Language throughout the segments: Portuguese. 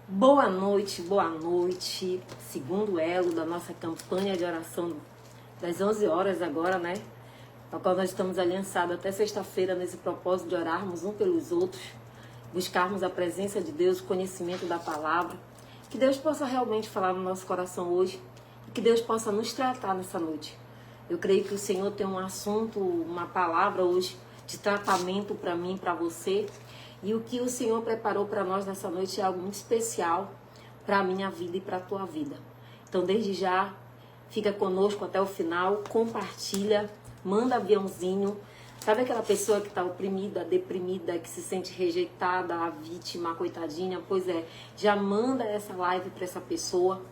Boa noite, boa noite. Segundo elo da nossa campanha de oração das 11 horas agora, né? A qual nós estamos aliançados até sexta-feira nesse propósito de orarmos um pelos outros, buscarmos a presença de Deus, o conhecimento da palavra. Que Deus possa realmente falar no nosso coração hoje e que Deus possa nos tratar nessa noite. Eu creio que o Senhor tem um assunto, uma palavra hoje de tratamento para mim, para você. E o que o Senhor preparou para nós nessa noite é algo muito especial para a minha vida e para a tua vida. Então, desde já, fica conosco até o final, compartilha, manda aviãozinho. Sabe aquela pessoa que está oprimida, deprimida, que se sente rejeitada, a vítima, a coitadinha? Pois é, já manda essa live para essa pessoa,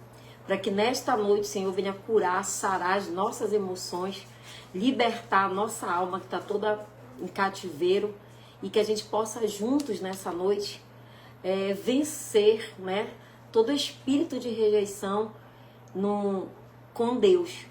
para que nesta noite o Senhor venha curar, sarar as nossas emoções, libertar a nossa alma que está toda em cativeiro, e que a gente possa juntos nessa noite vencer, né, todo espírito de rejeição com Deus.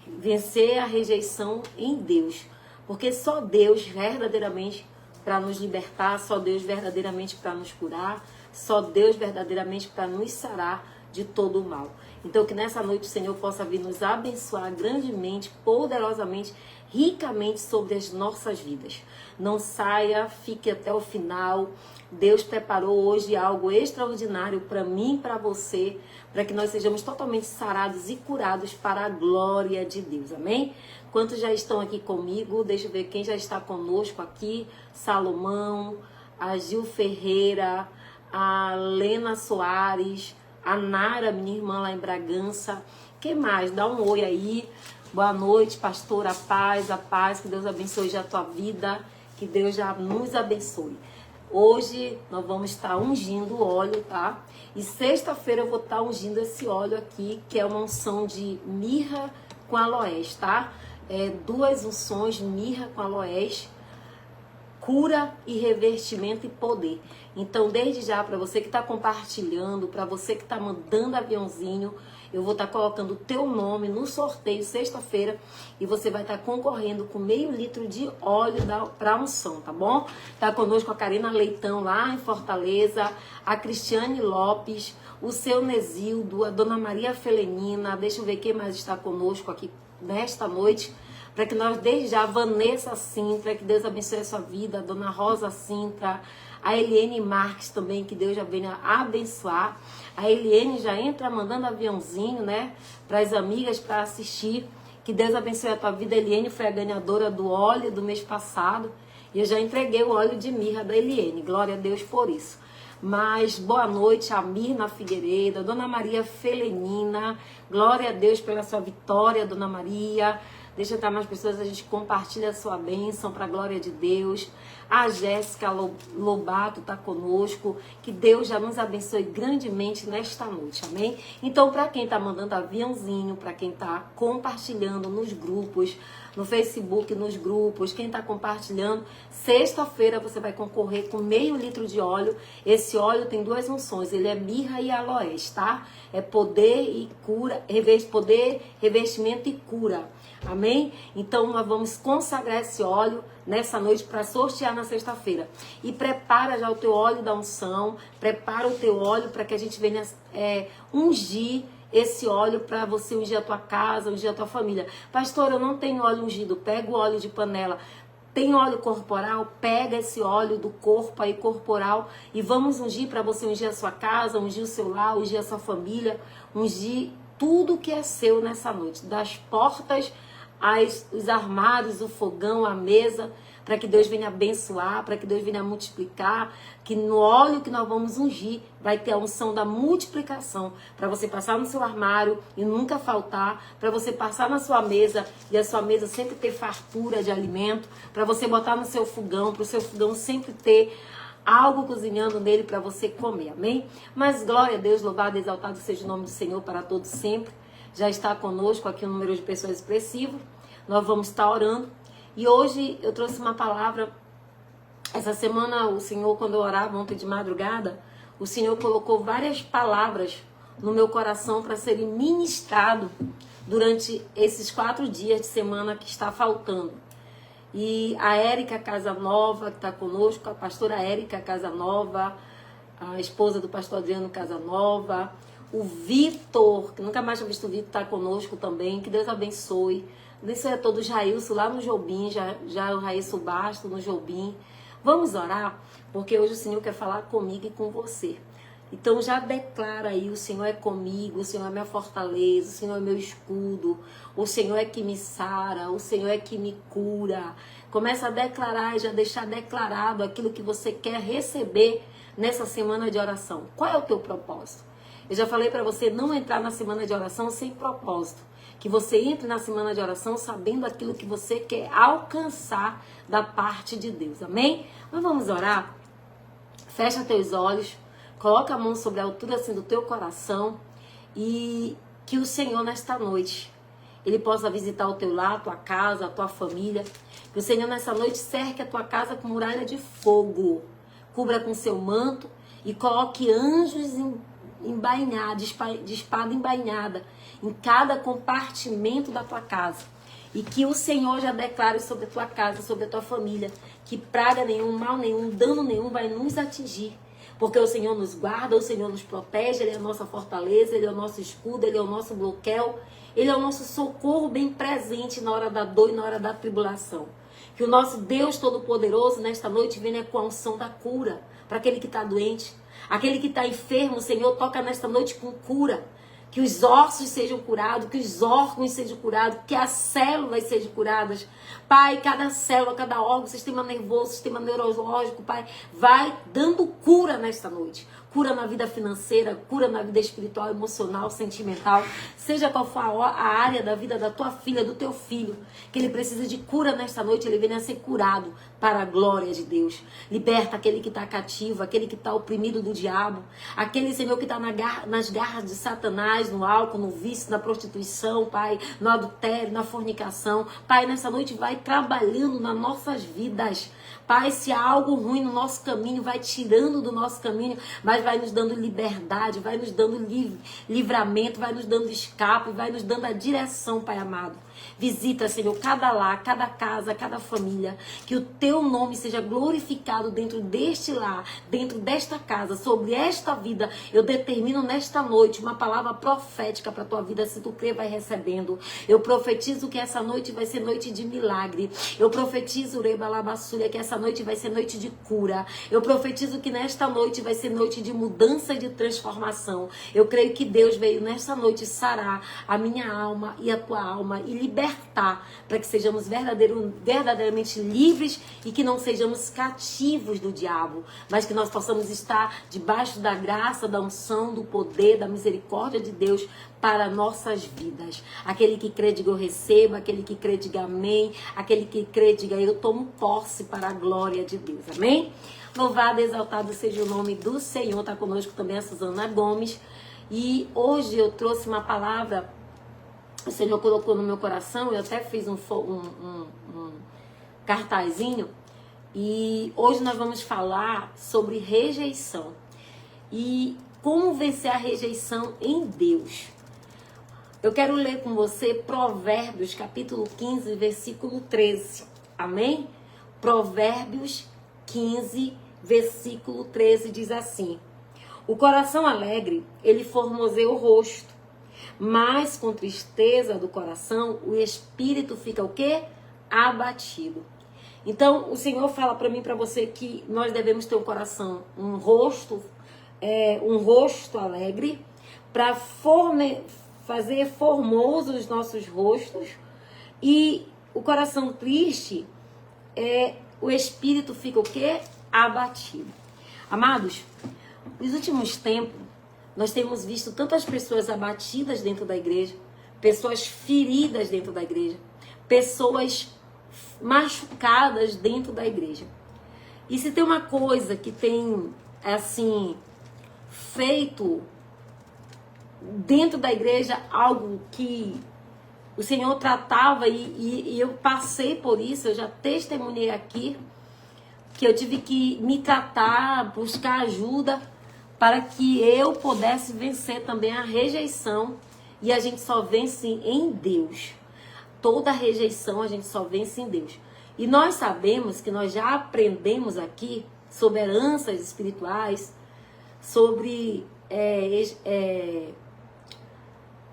Vencer a rejeição em Deus. Porque só Deus verdadeiramente para nos libertar, só Deus verdadeiramente para nos curar, só Deus verdadeiramente para nos sarar de todo o mal. Então que nessa noite o Senhor possa vir nos abençoar grandemente, poderosamente, ricamente sobre as nossas vidas. Não saia, fique até o final. Deus preparou hoje algo extraordinário para mim e para você, para que nós sejamos totalmente sarados e curados para a glória de Deus. Amém? Quantos já estão aqui comigo? Deixa eu ver quem já está conosco aqui. Salomão, a Gil Ferreira, a Lena Soares, a Nara, minha irmã lá em Bragança. Quem mais? Dá um oi aí. Boa noite, pastora. A paz, que Deus abençoe já a tua vida, que Deus já nos abençoe. Hoje nós vamos estar ungindo o óleo, tá? E sexta-feira eu vou estar ungindo esse óleo aqui, que é uma unção de mirra com aloés, tá? Duas unções, mirra com aloés, cura e revestimento e poder. Então, desde já, para você que está compartilhando, para você que está mandando aviãozinho, eu vou estar colocando o teu nome no sorteio sexta-feira e você vai estar concorrendo com meio litro de óleo para unção, tá bom? Tá conosco a Karina Leitão lá em Fortaleza, a Cristiane Lopes, o seu Nesildo, a Dona Maria Felenina, deixa eu ver quem mais está conosco aqui nesta noite, para que nós, desde já, a Vanessa Sintra, que Deus abençoe a sua vida, a Dona Rosa Sintra, a Eliane Marques também, que Deus já venha abençoar. A Eliane já entra mandando aviãozinho, né, para as amigas, para assistir. Que Deus abençoe a tua vida. A Eliane foi a ganhadora do óleo do mês passado, e eu já entreguei o óleo de mirra da Eliane. Glória a Deus por isso. Mas boa noite a Mirna Figueiredo, a Dona Maria Felenina. Glória a Deus pela sua vitória, Dona Maria. Deixa eu estar mais pessoas, a gente compartilha a sua bênção para a glória de Deus. A Jéssica Lobato está conosco. Que Deus já nos abençoe grandemente nesta noite, amém? Então, para quem está mandando aviãozinho, para quem está compartilhando nos grupos, no Facebook, nos grupos, quem está compartilhando, sexta-feira você vai concorrer com meio litro de óleo. Esse óleo tem duas unções, ele é mirra e aloés, tá? É poder e cura, poder, revestimento e cura. Amém? Então nós vamos consagrar esse óleo nessa noite para sortear na sexta-feira. E prepara já o teu óleo da unção, prepara o teu óleo para que a gente venha ungir esse óleo para você ungir a tua casa, ungir a tua família. Pastor, eu não tenho óleo ungido, pega o óleo de panela. Tem óleo corporal? Pega esse óleo do corpo aí corporal e vamos ungir para você ungir a sua casa, ungir o seu lar, ungir a sua família, ungir tudo que é seu nessa noite, das portas os armários, o fogão, a mesa, para que Deus venha abençoar, para que Deus venha multiplicar, que no óleo que nós vamos ungir vai ter a unção da multiplicação, para você passar no seu armário e nunca faltar, para você passar na sua mesa e a sua mesa sempre ter fartura de alimento, para você botar no seu fogão, para o seu fogão sempre ter algo cozinhando nele para você comer, amém? Mas glória a Deus, louvado e exaltado seja o nome do Senhor para todos sempre. Já está conosco aqui um número de pessoas expressivo. Nós vamos estar orando. E hoje eu trouxe uma palavra. Essa semana o Senhor, quando eu orava ontem de madrugada, o Senhor colocou várias palavras no meu coração para serem ministrado durante esses 4 dias de semana que está faltando. E a Érica Casanova, que está conosco, a pastora Érica Casanova, a esposa do pastor Adriano Casanova, o Vitor, que nunca mais tinha visto o Vitor, está conosco também, que Deus abençoe. Abençoe a todos, Jailson lá no Jobim, já o Raísso Basto no Jobim. Vamos orar, porque hoje o Senhor quer falar comigo e com você. Então já declara aí, o Senhor é comigo, o Senhor é minha fortaleza, o Senhor é meu escudo, o Senhor é que me sara, o Senhor é que me cura. Começa a declarar e já deixar declarado aquilo que você quer receber nessa semana de oração. Qual é o teu propósito? Eu já falei para você não entrar na semana de oração sem propósito. Que você entre na semana de oração sabendo aquilo que você quer alcançar da parte de Deus. Amém? Mas vamos orar? Fecha teus olhos. Coloca a mão sobre a altura assim do teu coração e que o Senhor nesta noite, Ele possa visitar o teu lar, a tua casa, a tua família. Que o Senhor nessa noite cerque a tua casa com muralha de fogo. Cubra com seu manto e coloque anjos embainhados, de espada embainhada em cada compartimento da tua casa. E que o Senhor já declare sobre a tua casa, sobre a tua família, que praga nenhum, mal nenhum, dano nenhum vai nos atingir. Porque o Senhor nos guarda, o Senhor nos protege, Ele é a nossa fortaleza, Ele é o nosso escudo, Ele é o nosso bloqueio, Ele é o nosso socorro bem presente na hora da dor e na hora da tribulação. Que o nosso Deus Todo-Poderoso nesta noite venha com a unção da cura para aquele que está doente. Aquele que está enfermo, o Senhor toca nesta noite com cura. Que os ossos sejam curados, que os órgãos sejam curados, que as células sejam curadas. Pai, cada célula, cada órgão, sistema nervoso, sistema neurológico, Pai, vai dando cura nesta noite. Cura na vida financeira, cura na vida espiritual, emocional, sentimental. Seja qual for a área da vida da tua filha, do teu filho, que ele precisa de cura nesta noite, ele venha a ser curado para a glória de Deus. Liberta aquele que está cativo, aquele que está oprimido do diabo, aquele, Senhor, que está nas garras de Satanás, no álcool, no vício, na prostituição, Pai, no adultério, na fornicação. Pai, nessa noite vai trabalhando nas nossas vidas. Pai, se há algo ruim no nosso caminho, vai tirando do nosso caminho, mas vai nos dando liberdade, vai nos dando livramento, vai nos dando escape, vai nos dando a direção, Pai amado. Visita, Senhor, cada lar, cada casa, cada família. Que o teu nome seja glorificado dentro deste lar, dentro desta casa, sobre esta vida. Eu determino nesta noite uma palavra profética para a tua vida. Se tu crer, vai recebendo. Eu profetizo que essa noite vai ser noite de milagre. Eu profetizo, Rebalabassulha, que essa noite vai ser noite de cura. Eu profetizo que nesta noite vai ser noite de mudança e de transformação. Eu creio que Deus veio nesta noite sarar a minha alma e a tua alma e libertar, para que sejamos verdadeiramente livres e que não sejamos cativos do diabo, mas que nós possamos estar debaixo da graça, da unção, do poder, da misericórdia de Deus para nossas vidas. Aquele que crê, diga eu recebo, aquele que crê, diga amém, aquele que crê, diga eu tomo posse para a glória de Deus, amém? Louvado e exaltado seja o nome do Senhor. Está conosco também a Suzana Gomes, e hoje eu trouxe uma palavra. O Senhor colocou no meu coração, eu até fiz um cartazinho, e hoje nós vamos falar sobre rejeição e como vencer a rejeição em Deus. Eu quero ler com você Provérbios, capítulo 15, versículo 13, amém? Provérbios 15, versículo 13 diz assim: o coração alegre, ele formoseia o rosto, mas com tristeza do coração, o espírito fica o quê? Abatido. Então, o Senhor fala para mim, para você, que nós devemos ter um coração, um rosto alegre, para fazer formosos os nossos rostos. E o coração triste, o espírito fica o quê? Abatido. Amados, nos últimos tempos, nós temos visto tantas pessoas abatidas dentro da igreja, pessoas feridas dentro da igreja, pessoas machucadas dentro da igreja. E se tem uma coisa que tem, assim, feito dentro da igreja algo que o Senhor tratava, e eu passei por isso, eu já testemunhei aqui, que eu tive que me tratar, buscar ajuda, para que eu pudesse vencer também a rejeição. E a gente só vence em Deus. Toda rejeição a gente só vence em Deus. E nós sabemos que nós já aprendemos aqui sobre heranças espirituais, sobre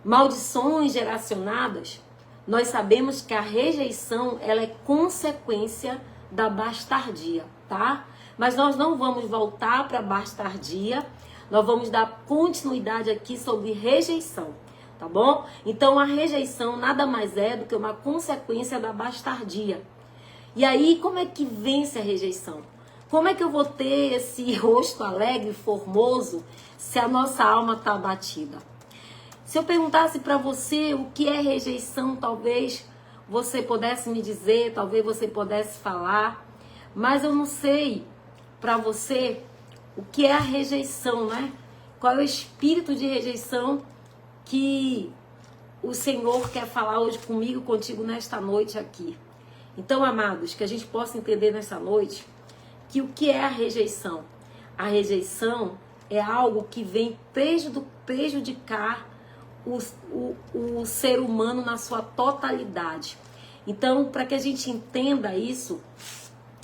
maldições geracionadas, nós sabemos que a rejeição ela é consequência da bastardia, tá? Mas nós não vamos voltar para a bastardia, nós vamos dar continuidade aqui sobre rejeição, tá bom? Então a rejeição nada mais é do que uma consequência da bastardia. E aí, como é que vence a rejeição? Como é que eu vou ter esse rosto alegre, formoso, se a nossa alma está abatida? Se eu perguntasse para você o que é rejeição, talvez você pudesse me dizer, talvez você pudesse falar, mas eu não sei para você o que é a rejeição, né? Qual é o espírito de rejeição que o Senhor quer falar hoje comigo, contigo nesta noite aqui. Então, amados, que a gente possa entender nessa noite que o que é a rejeição? A rejeição é algo que vem prejudicar o ser humano na sua totalidade. Então, para que a gente entenda isso,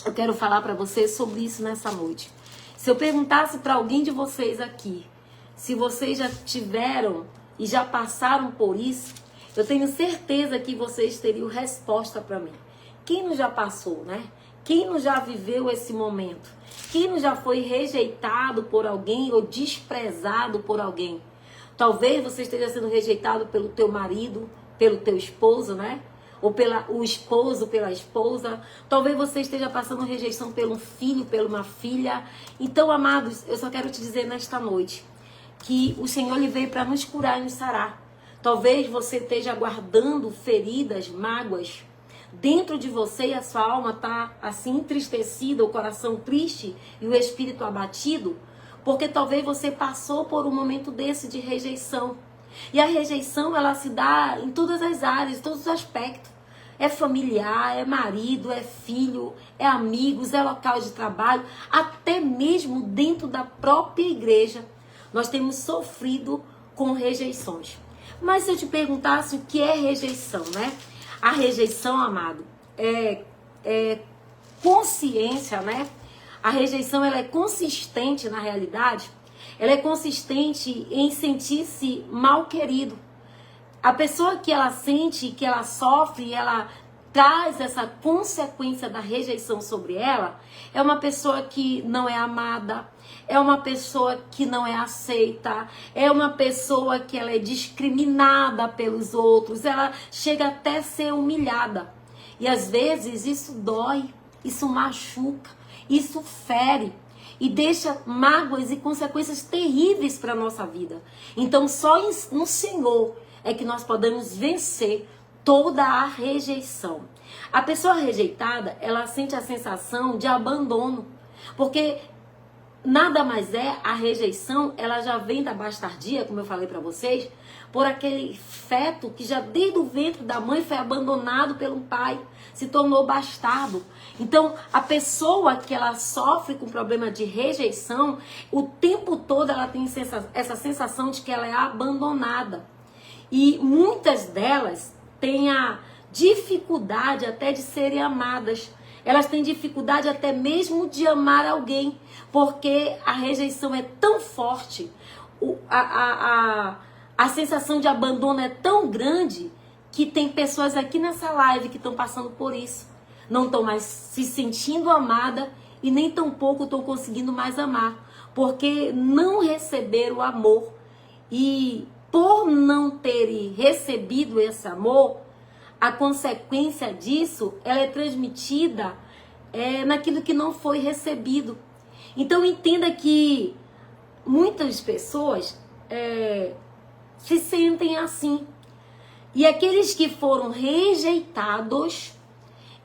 eu quero falar para vocês sobre isso nessa noite. Se eu perguntasse para alguém de vocês aqui, se vocês já tiveram e já passaram por isso, eu tenho certeza que vocês teriam resposta para mim. Quem não já passou, né? Quem não já viveu esse momento? Quem não já foi rejeitado por alguém ou desprezado por alguém? Talvez você esteja sendo rejeitado pelo teu marido, pelo teu esposo, né? Ou o esposo pela esposa. Talvez você esteja passando rejeição pelo filho, por uma filha. Então, amados, eu só quero te dizer nesta noite que o Senhor ele veio para nos curar e nos sarar. Talvez você esteja guardando feridas, mágoas dentro de você e a sua alma está assim entristecida, o coração triste e o espírito abatido. Porque talvez você passou por um momento desse de rejeição. E a rejeição, ela se dá em todas as áreas, em todos os aspectos. É familiar, é marido, é filho, é amigos, é local de trabalho, até mesmo dentro da própria igreja. Nós temos sofrido com rejeições. Mas se eu te perguntasse o que é rejeição, né? A rejeição, amado, é consciência, né? A rejeição, ela é consistente na realidade, ela é consistente em sentir-se mal querido. A pessoa que ela sente, que ela sofre, ela traz essa consequência da rejeição sobre ela, é uma pessoa que não é amada, é uma pessoa que não é aceita, é uma pessoa que ela é discriminada pelos outros, ela chega até a ser humilhada. E às vezes isso dói, isso machuca, isso fere e deixa mágoas e consequências terríveis para a nossa vida. Então só no Senhor é que nós podemos vencer toda a rejeição. A pessoa rejeitada, ela sente a sensação de abandono, porque nada mais é, a rejeição, ela já vem da bastardia, como eu falei para vocês, por aquele feto que já desde o ventre da mãe foi abandonado pelo pai, se tornou bastardo. Então, a pessoa que ela sofre com problema de rejeição, o tempo todo ela tem essa sensação de que ela é abandonada. E muitas delas têm a dificuldade até de serem amadas. Elas têm dificuldade até mesmo de amar alguém, porque a rejeição é tão forte, a sensação de abandono é tão grande, que tem pessoas aqui nessa live que estão passando por isso. Não estão mais se sentindo amada e nem tampouco estão conseguindo mais amar, porque não receberam o amor. E por não terem recebido esse amor, a consequência disso, ela é transmitida naquilo que não foi recebido. Então entenda que muitas pessoas se sentem assim. E aqueles que foram rejeitados,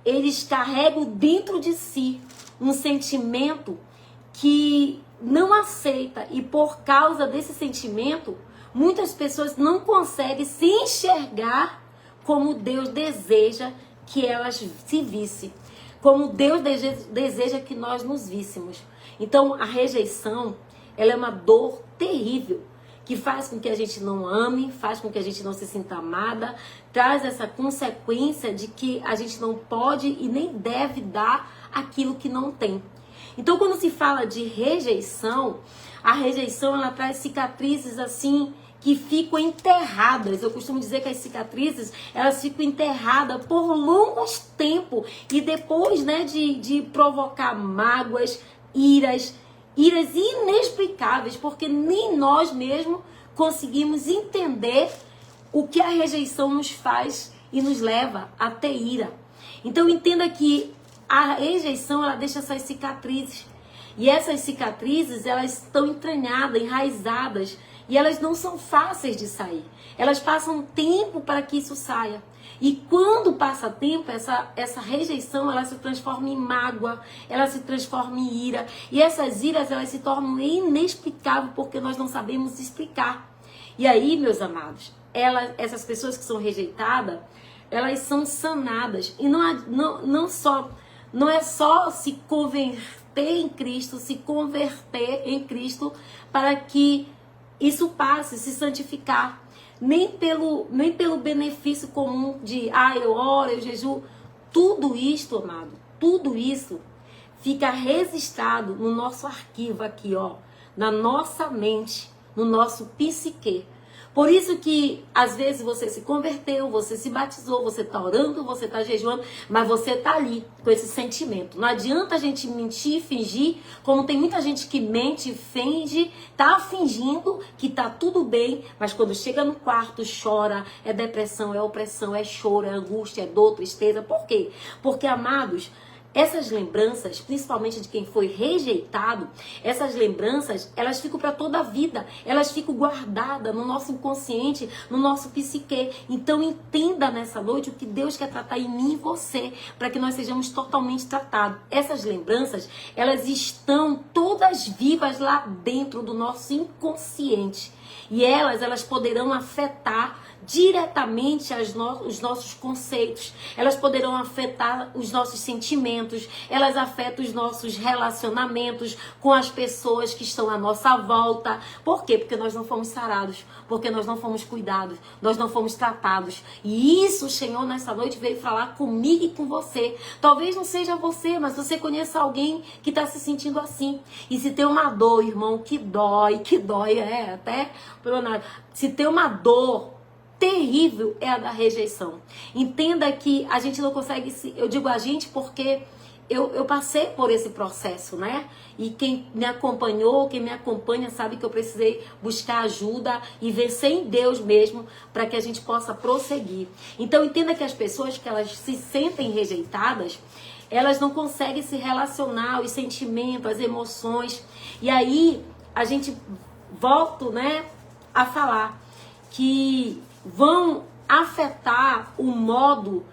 eles carregam dentro de si um sentimento que não aceita. E por causa desse sentimento, muitas pessoas não conseguem se enxergar como Deus deseja que elas se vissem, como Deus deseja que nós nos víssemos. Então, a rejeição, ela é uma dor terrível, que faz com que a gente não ame, faz com que a gente não se sinta amada, traz essa consequência de que a gente não pode e nem deve dar aquilo que não tem. Então, quando se fala de rejeição, a rejeição ela traz cicatrizes assim que ficam enterradas. Eu costumo dizer que as cicatrizes elas ficam enterradas por longos tempos e depois, né, de provocar mágoas, iras inexplicáveis, porque nem nós mesmos conseguimos entender o que a rejeição nos faz e nos leva a ter ira. Então entenda que a rejeição ela deixa essas cicatrizes. E essas cicatrizes elas estão entranhadas, enraizadas, e elas não são fáceis de sair. Elas passam tempo para que isso saia. E quando passa tempo, essa rejeição ela se transforma em mágoa, ela se transforma em ira. E essas iras elas se tornam inexplicáveis porque nós não sabemos explicar. E aí, meus amados, essas pessoas que são rejeitadas, elas são sanadas. E não é só se converter em Cristo, se converter em Cristo para que isso passe, se santificar. Nem pelo benefício comum de, eu oro, eu jejuo. Tudo isto, amado, tudo isso fica registrado no nosso arquivo aqui, ó, na nossa mente, no nosso psique. Por isso que, às vezes, você se converteu, você se batizou, você está orando, você está jejuando, mas você está ali com esse sentimento. Não adianta a gente mentir, fingir, como tem muita gente que mente, finge, tá fingindo que tá tudo bem, mas quando chega no quarto, chora, é depressão, é opressão, é choro, é angústia, é dor, tristeza. Por quê? Porque, amados, essas lembranças, principalmente de quem foi rejeitado, essas lembranças, elas ficam para toda a vida. Elas ficam guardadas no nosso inconsciente, no nosso psique. Então entenda nessa noite o que Deus quer tratar em mim e você, para que nós sejamos totalmente tratados. Essas lembranças, elas estão todas vivas lá dentro do nosso inconsciente. E elas poderão afetar diretamente os nossos conceitos, elas poderão afetar os nossos sentimentos, elas afetam os nossos relacionamentos com as pessoas que estão à nossa volta. Por quê? Porque nós não fomos sarados, porque nós não fomos cuidados, nós não fomos tratados. E isso o Senhor nessa noite veio falar comigo e com você. Talvez não seja você, mas você conheça alguém que está se sentindo assim. E se tem uma dor, irmão, que dói, até se tem uma dor terrível, é a da rejeição. Entenda que a gente não consegue eu digo a gente porque eu passei por esse processo, né? E quem me acompanhou, quem me acompanha sabe que eu precisei buscar ajuda e vencer em Deus mesmo para que a gente possa prosseguir. Então entenda que as pessoas que elas se sentem rejeitadas, elas não conseguem se relacionar, os sentimentos, as emoções. E aí a gente volta, né, a falar que vão afetar o modo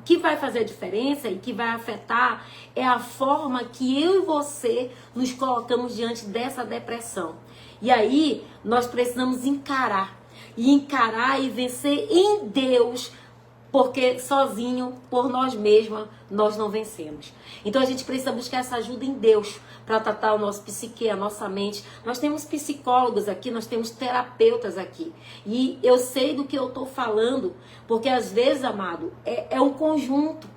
que vai fazer a diferença e que vai afetar é a forma que eu e você nos colocamos diante dessa depressão. E aí nós precisamos encarar e vencer em Deus, porque sozinho, por nós mesmos, nós não vencemos. Então a gente precisa buscar essa ajuda em Deus para tratar o nosso psique, a nossa mente. Nós temos psicólogos aqui, nós temos terapeutas aqui. E eu sei do que eu estou falando, porque às vezes, amado, é um conjunto.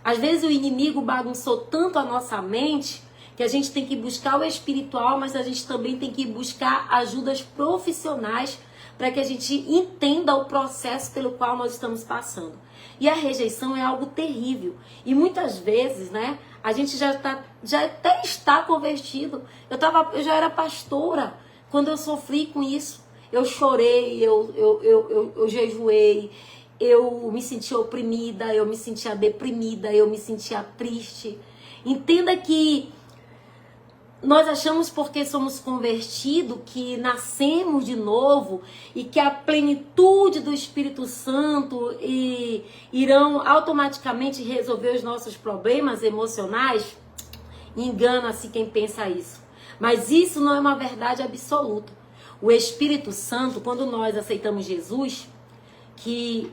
Às vezes o inimigo bagunçou tanto a nossa mente que a gente tem que buscar o espiritual, mas a gente também tem que buscar ajudas profissionais para que a gente entenda o processo pelo qual nós estamos passando. E a rejeição é algo terrível. E muitas vezes, né, a gente já até está convertido. Eu já era pastora quando eu sofri com isso. Eu chorei, eu jejuei, eu me sentia oprimida, eu me sentia deprimida, eu me sentia triste. Entenda que nós achamos porque somos convertidos que nascemos de novo e que a plenitude do Espírito Santo irão automaticamente resolver os nossos problemas emocionais. Engana-se quem pensa isso. Mas isso não é uma verdade absoluta. O Espírito Santo, quando nós aceitamos Jesus, que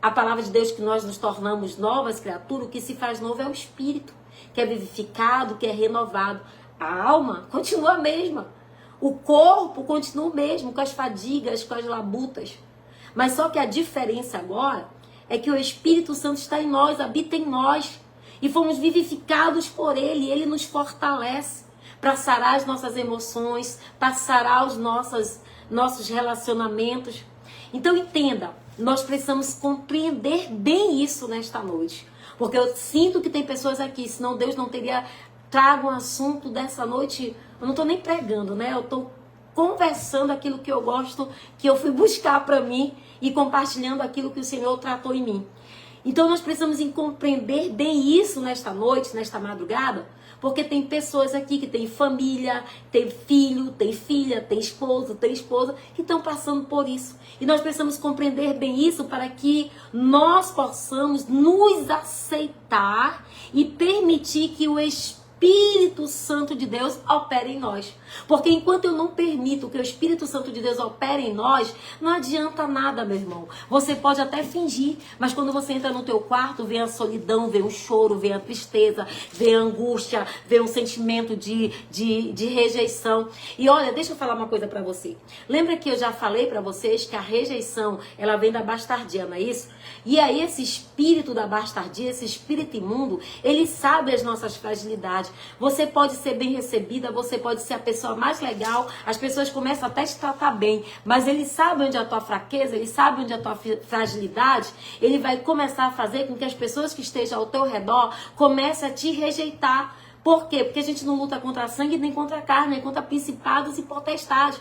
a palavra de Deus que nós nos tornamos novas criaturas, o que se faz novo é o Espírito, que é vivificado, que é renovado. A alma continua a mesma. O corpo continua o mesmo, com as fadigas, com as labutas. Mas só que a diferença agora é que o Espírito Santo está em nós, habita em nós. e fomos vivificados por Ele. Ele nos fortalece para sarar as nossas emoções, para sarar os nossos relacionamentos. Então entenda, nós precisamos compreender bem isso nesta noite. Porque eu sinto que tem pessoas aqui, senão Deus não teria trago um assunto dessa noite. Eu não estou nem pregando, né? Eu estou conversando aquilo que eu gosto, que eu fui buscar para mim e compartilhando aquilo que o Senhor tratou em mim. Então nós precisamos compreender bem isso nesta noite, nesta madrugada, porque tem pessoas aqui que têm família, tem filho, tem filha, tem esposo, tem esposa, que estão passando por isso. E nós precisamos compreender bem isso para que nós possamos nos aceitar e permitir que o Espírito Santo de Deus opera em nós. Porque enquanto eu não permito que o Espírito Santo de Deus opere em nós, não adianta nada, meu irmão. Você pode até fingir, mas quando você entra no teu quarto, vem a solidão, vem o choro, vem a tristeza, vem a angústia, vem um sentimento de rejeição. E olha, deixa eu falar uma coisa pra você. Lembra que eu já falei pra vocês que a rejeição, ela vem da bastardia, não é isso? E aí esse espírito da bastardia, esse espírito imundo, ele sabe as nossas fragilidades. Você pode ser bem recebida, você pode ser a pessoa mais legal, as pessoas começam até a te tratar bem, mas ele sabe onde é a tua fraqueza, ele sabe onde é a tua fragilidade, ele vai começar a fazer com que as pessoas que estejam ao teu redor comecem a te rejeitar. Por quê? Porque a gente não luta contra sangue nem contra a carne, nem contra principados e potestades.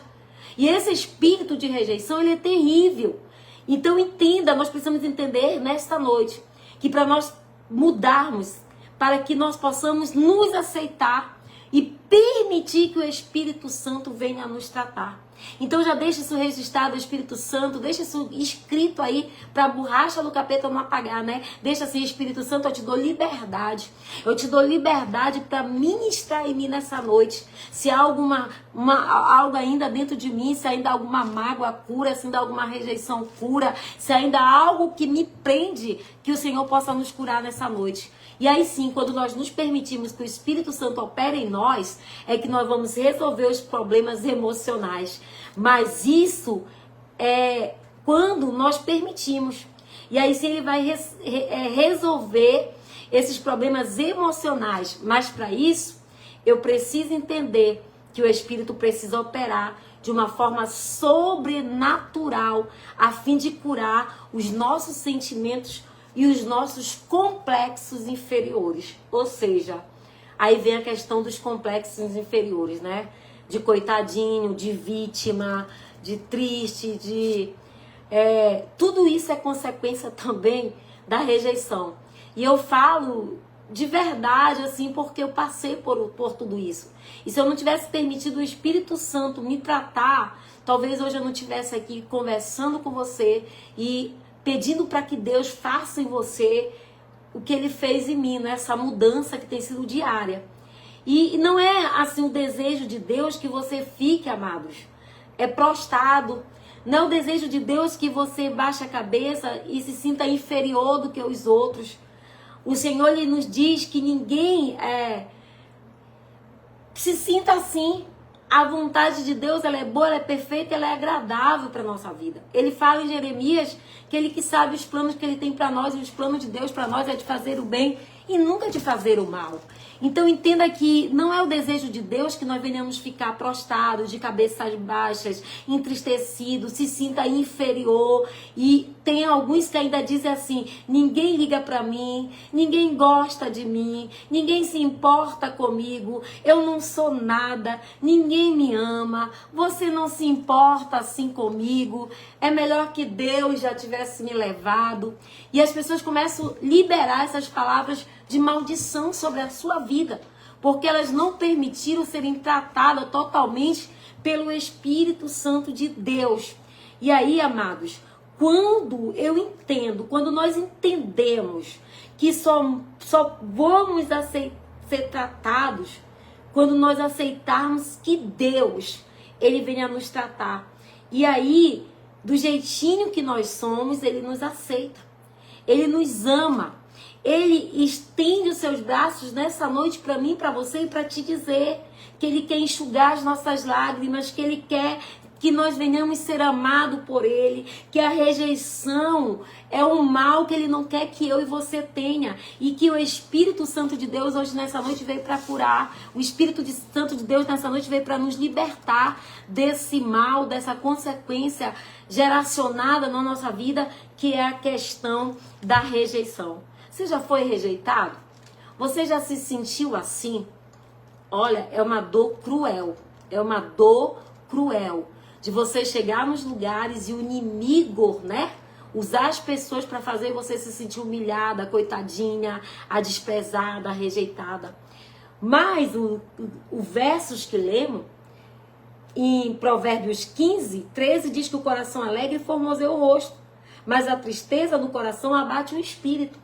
E esse espírito de rejeição, ele é terrível. Então entenda, nós precisamos entender nesta noite que para nós mudarmos, para que nós possamos nos aceitar e permitir que o Espírito Santo venha nos tratar. Então já deixa isso registrado, o Espírito Santo, deixa isso escrito aí para a borracha do capeta não apagar, né? Deixa assim, Espírito Santo, eu te dou liberdade. Eu te dou liberdade para ministrar em mim nessa noite. Se há algo ainda dentro de mim, se ainda há alguma mágoa, cura, se ainda há alguma rejeição, cura, se ainda há algo que me prende, que o Senhor possa nos curar nessa noite. E aí sim, quando nós nos permitimos que o Espírito Santo opere em nós, é que nós vamos resolver os problemas emocionais. Mas isso é quando nós permitimos. E aí sim ele vai resolver esses problemas emocionais. Mas para isso, eu preciso entender que o Espírito precisa operar de uma forma sobrenatural, a fim de curar os nossos sentimentos e os nossos complexos inferiores. Ou seja, aí vem a questão dos complexos inferiores, né? De coitadinho, de vítima, de triste, tudo isso é consequência também da rejeição. E eu falo de verdade, assim, porque eu passei por tudo isso. E se eu não tivesse permitido o Espírito Santo me tratar, talvez hoje eu não estivesse aqui conversando com você e pedindo para que Deus faça em você o que Ele fez em mim, né? Essa mudança que tem sido diária. E não é assim o desejo de Deus que você fique, amados, prostrado. Não é o desejo de Deus que você baixe a cabeça e se sinta inferior do que os outros. O Senhor, Ele nos diz que ninguém se sinta assim. A vontade de Deus, ela é boa, ela é perfeita, ela é agradável para a nossa vida. Ele fala em Jeremias que Ele que sabe os planos que Ele tem para nós, e os planos de Deus para nós é de fazer o bem e nunca de fazer o mal. Então entenda que não é o desejo de Deus que nós venhamos ficar prostrados, de cabeças baixas, entristecidos, se sinta inferior. E tem alguns que ainda dizem assim: ninguém liga para mim, ninguém gosta de mim, ninguém se importa comigo, eu não sou nada, ninguém me ama, você não se importa assim comigo, é melhor que Deus já tivesse me levado. E as pessoas começam a liberar essas palavras de maldição sobre a sua vida, porque elas não permitiram serem tratadas totalmente pelo Espírito Santo de Deus. E aí, amados, quando nós entendemos que só vamos ser tratados quando nós aceitarmos que Deus, Ele venha nos tratar. E aí, do jeitinho que nós somos, Ele nos aceita. Ele nos ama. Ele estende os seus braços nessa noite para mim, para você e para te dizer que Ele quer enxugar as nossas lágrimas, que Ele quer que nós venhamos ser amados por Ele, que a rejeição é um mal que Ele não quer que eu e você tenha, e que o Espírito Santo de Deus hoje nessa noite veio para curar, o Espírito Santo de Deus nessa noite veio para nos libertar desse mal, dessa consequência geracionada na nossa vida, que é a questão da rejeição. Você já foi rejeitado? Você já se sentiu assim? Olha, é uma dor cruel, é uma dor cruel de você chegar nos lugares e o inimigo, né, usar as pessoas para fazer você se sentir humilhada, coitadinha, a desprezada, a rejeitada. Mas o versos que lemos, em Provérbios 15, 13, diz que o coração alegre formoseia o rosto, mas a tristeza no coração abate o espírito.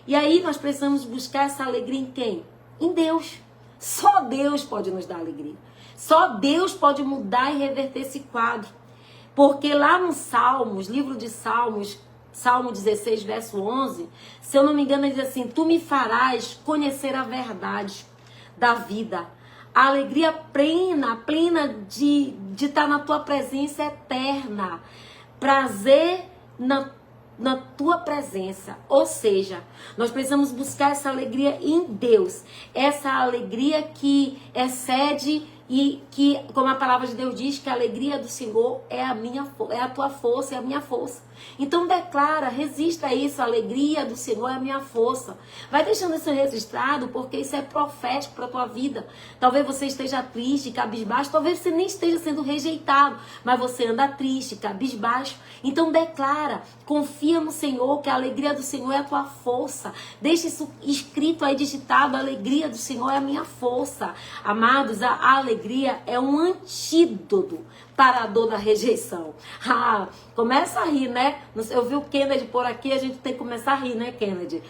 E aí nós precisamos buscar essa alegria em quem? Em Deus. Só Deus pode nos dar alegria. Só Deus pode mudar e reverter esse quadro. Porque lá no Salmos, livro de Salmos, Salmo 16, verso 11, se eu não me engano, ele diz assim: tu me farás conhecer a verdade da vida. A alegria plena de estar na tua presença eterna. Prazer na tua presença. Ou seja, nós precisamos buscar essa alegria em Deus. Essa alegria que excede e que, como a palavra de Deus diz, que a alegria do Senhor é a tua força, é a minha força. Então declara, resista a isso, a alegria do Senhor é a minha força. Vai deixando isso registrado, porque isso é profético para a tua vida. Talvez você esteja triste, cabisbaixo, talvez você nem esteja sendo rejeitado, mas você anda triste, cabisbaixo. Então declara, confia no Senhor, que a alegria do Senhor é a tua força. Deixa isso escrito aí, digitado, a alegria do Senhor é a minha força. Amados, a alegria é um antídoto para a dor da rejeição. Começa a rir, né? Eu vi o Kennedy por aqui, a gente tem que começar a rir, né, Kennedy?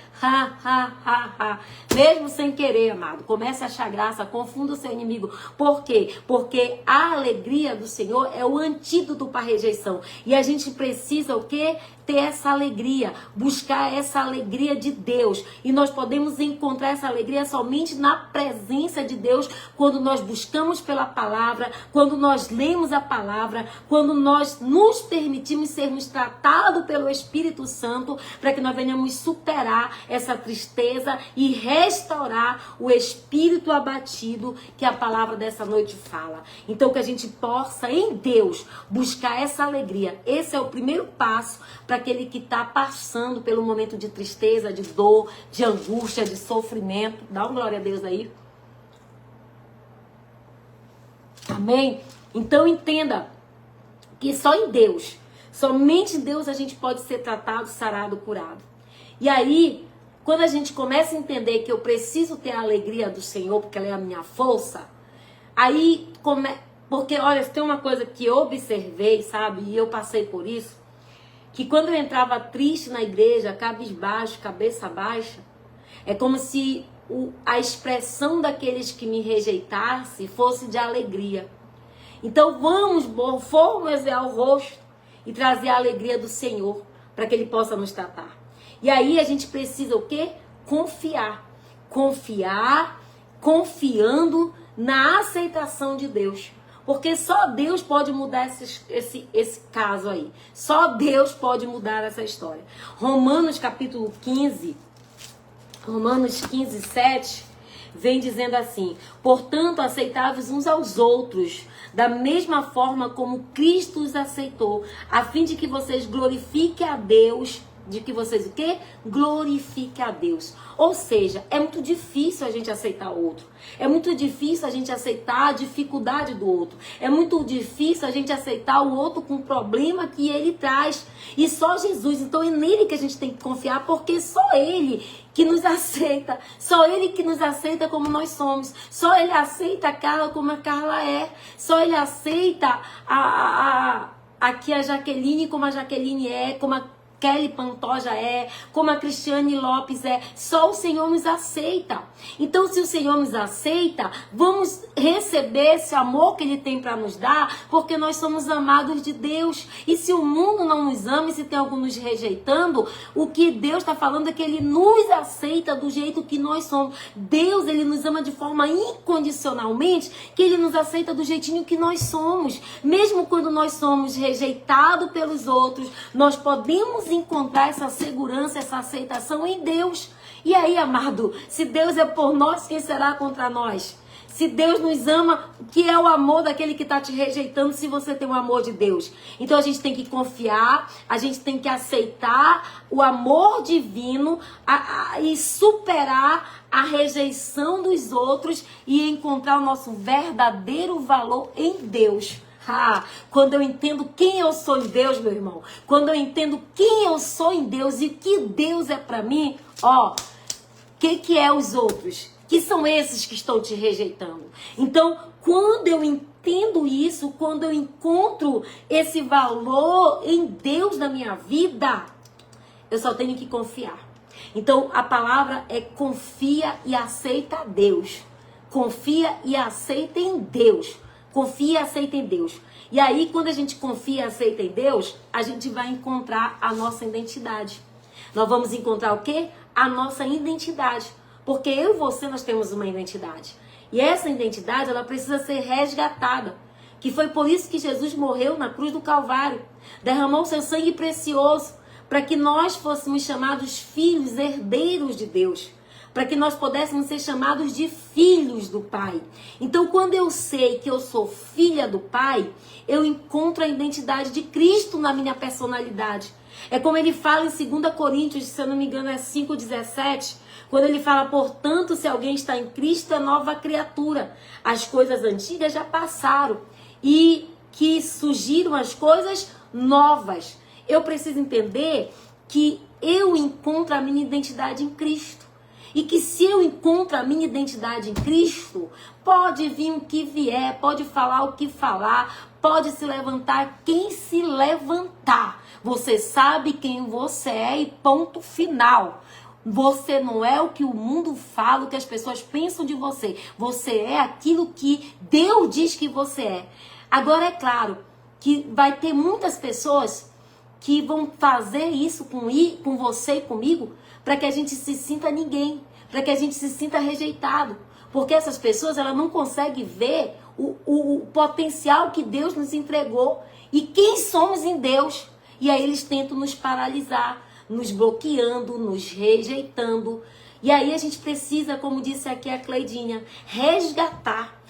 Mesmo sem querer, amado. Comece a achar graça, confunda o seu inimigo. Por quê? Porque a alegria do Senhor é o antídoto para a rejeição. E a gente precisa o quê? Ter essa alegria, buscar essa alegria de Deus. E nós podemos encontrar essa alegria somente na presença de Deus, quando nós buscamos pela palavra, quando nós lemos a palavra, quando nós nos permitimos sermos tratados pelo Espírito Santo, para que nós venhamos superar essa tristeza e restaurar o espírito abatido que a palavra dessa noite fala. Então que a gente possa em Deus buscar essa alegria. Esse é o primeiro passo para aquele que está passando pelo momento de tristeza, de dor, de angústia, de sofrimento. Dá uma glória a Deus aí. Amém? Então entenda que só em Deus, somente em Deus a gente pode ser tratado, sarado, curado. E aí, quando a gente começa a entender que eu preciso ter a alegria do Senhor, porque ela é a minha força, aí, porque olha, tem uma coisa que eu observei, sabe, e eu passei por isso, que quando eu entrava triste na igreja, cabisbaixo, cabeça baixa, é como se a expressão daqueles que me rejeitassem fosse de alegria. Então vamos formosear o rosto e trazer a alegria do Senhor para que Ele possa nos tratar. E aí a gente precisa o quê? Confiar. Confiar, confiando na aceitação de Deus. Porque só Deus pode mudar esse caso aí. Só Deus pode mudar essa história. Romanos capítulo 15, Romanos 15, 7, vem dizendo assim: portanto, aceitáveis uns aos outros, da mesma forma como Cristo os aceitou, a fim de que vocês glorifiquem a Deus. De que vocês o quê? Glorifique a Deus. Ou seja, é muito difícil a gente aceitar o outro. É muito difícil a gente aceitar a dificuldade do outro. É muito difícil a gente aceitar o outro com o problema que ele traz. E só Jesus, então é nele que a gente tem que confiar, porque só ele que nos aceita. Só ele que nos aceita como nós somos. Só ele aceita a Carla como a Carla é. Só ele aceita aqui a Jaqueline como a Jaqueline é, como a Kelly Pantoja é, como a Cristiane Lopes é. Só o Senhor nos aceita. Então, se o Senhor nos aceita, vamos receber esse amor que Ele tem para nos dar, porque nós somos amados de Deus. E se o mundo não nos ama, e se tem algum nos rejeitando, o que Deus está falando é que Ele nos aceita do jeito que nós somos. Deus, Ele nos ama de forma incondicionalmente, que Ele nos aceita do jeitinho que nós somos. Mesmo quando nós somos rejeitados pelos outros, nós podemos encontrar essa segurança, essa aceitação em Deus. E aí, amado, se Deus é por nós, quem será contra nós? Se Deus nos ama, que é o amor daquele que está te rejeitando, se você tem o amor de Deus. Então a gente tem que confiar, a gente tem que aceitar o amor divino e superar a rejeição dos outros e encontrar o nosso verdadeiro valor em Deus. Quando eu entendo quem eu sou em Deus, meu irmão, quando eu entendo quem eu sou em Deus e o que Deus é para mim, que é os outros? Que são esses que estão te rejeitando. Então, quando eu entendo isso, quando eu encontro esse valor em Deus na minha vida, eu só tenho que confiar. Então, a palavra é confia e aceita a Deus. Confia e aceita em Deus. Confia e aceita em Deus. E aí, quando a gente confia e aceita em Deus, a gente vai encontrar a nossa identidade. Nós vamos encontrar o quê? A nossa identidade. Porque eu e você, nós temos uma identidade. E essa identidade, ela precisa ser resgatada. Que foi por isso que Jesus morreu na cruz do Calvário. Derramou seu sangue precioso para que nós fôssemos chamados filhos, herdeiros de Deus. Para que nós pudéssemos ser chamados de filhos do Pai. Então, quando eu sei que eu sou filha do Pai, eu encontro a identidade de Cristo na minha personalidade. É como ele fala em 2 Coríntios, se eu não me engano é 5,17, quando ele fala, portanto, se alguém está em Cristo, é nova criatura. As coisas antigas já passaram e que surgiram as coisas novas. Eu preciso entender que eu encontro a minha identidade em Cristo. E que se eu encontro a minha identidade em Cristo, pode vir o que vier, pode falar o que falar, pode se levantar quem se levantar. Você sabe quem você é e ponto final. Você não é o que o mundo fala, o que as pessoas pensam de você. Você é aquilo que Deus diz que você é. Agora é claro que vai ter muitas pessoas que vão fazer isso com você e comigo para que a gente se sinta ninguém, para que a gente se sinta rejeitado. Porque essas pessoas, elas não conseguem ver o potencial que Deus nos entregou e quem somos em Deus. E aí eles tentam nos paralisar, nos bloqueando, nos rejeitando. E aí a gente precisa, como disse aqui a Cleidinha, resgatar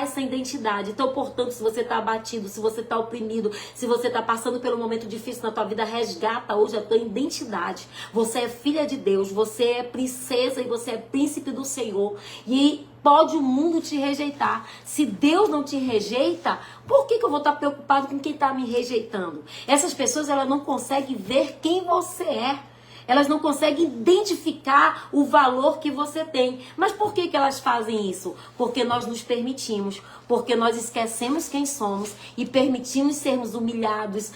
essa identidade. Então, portanto, se você está abatido, se você está oprimido, se você está passando por um momento difícil na tua vida, resgata hoje a tua identidade. Você é filha de Deus, você é princesa e você é príncipe do Senhor. E pode o mundo te rejeitar. Se Deus não te rejeita, por que eu vou estar preocupado com quem está me rejeitando? Essas pessoas, elas não conseguem ver quem você é. Elas não conseguem identificar o valor que você tem. Mas por que elas fazem isso? Porque nós nos permitimos. Porque nós esquecemos quem somos e permitimos sermos humilhados,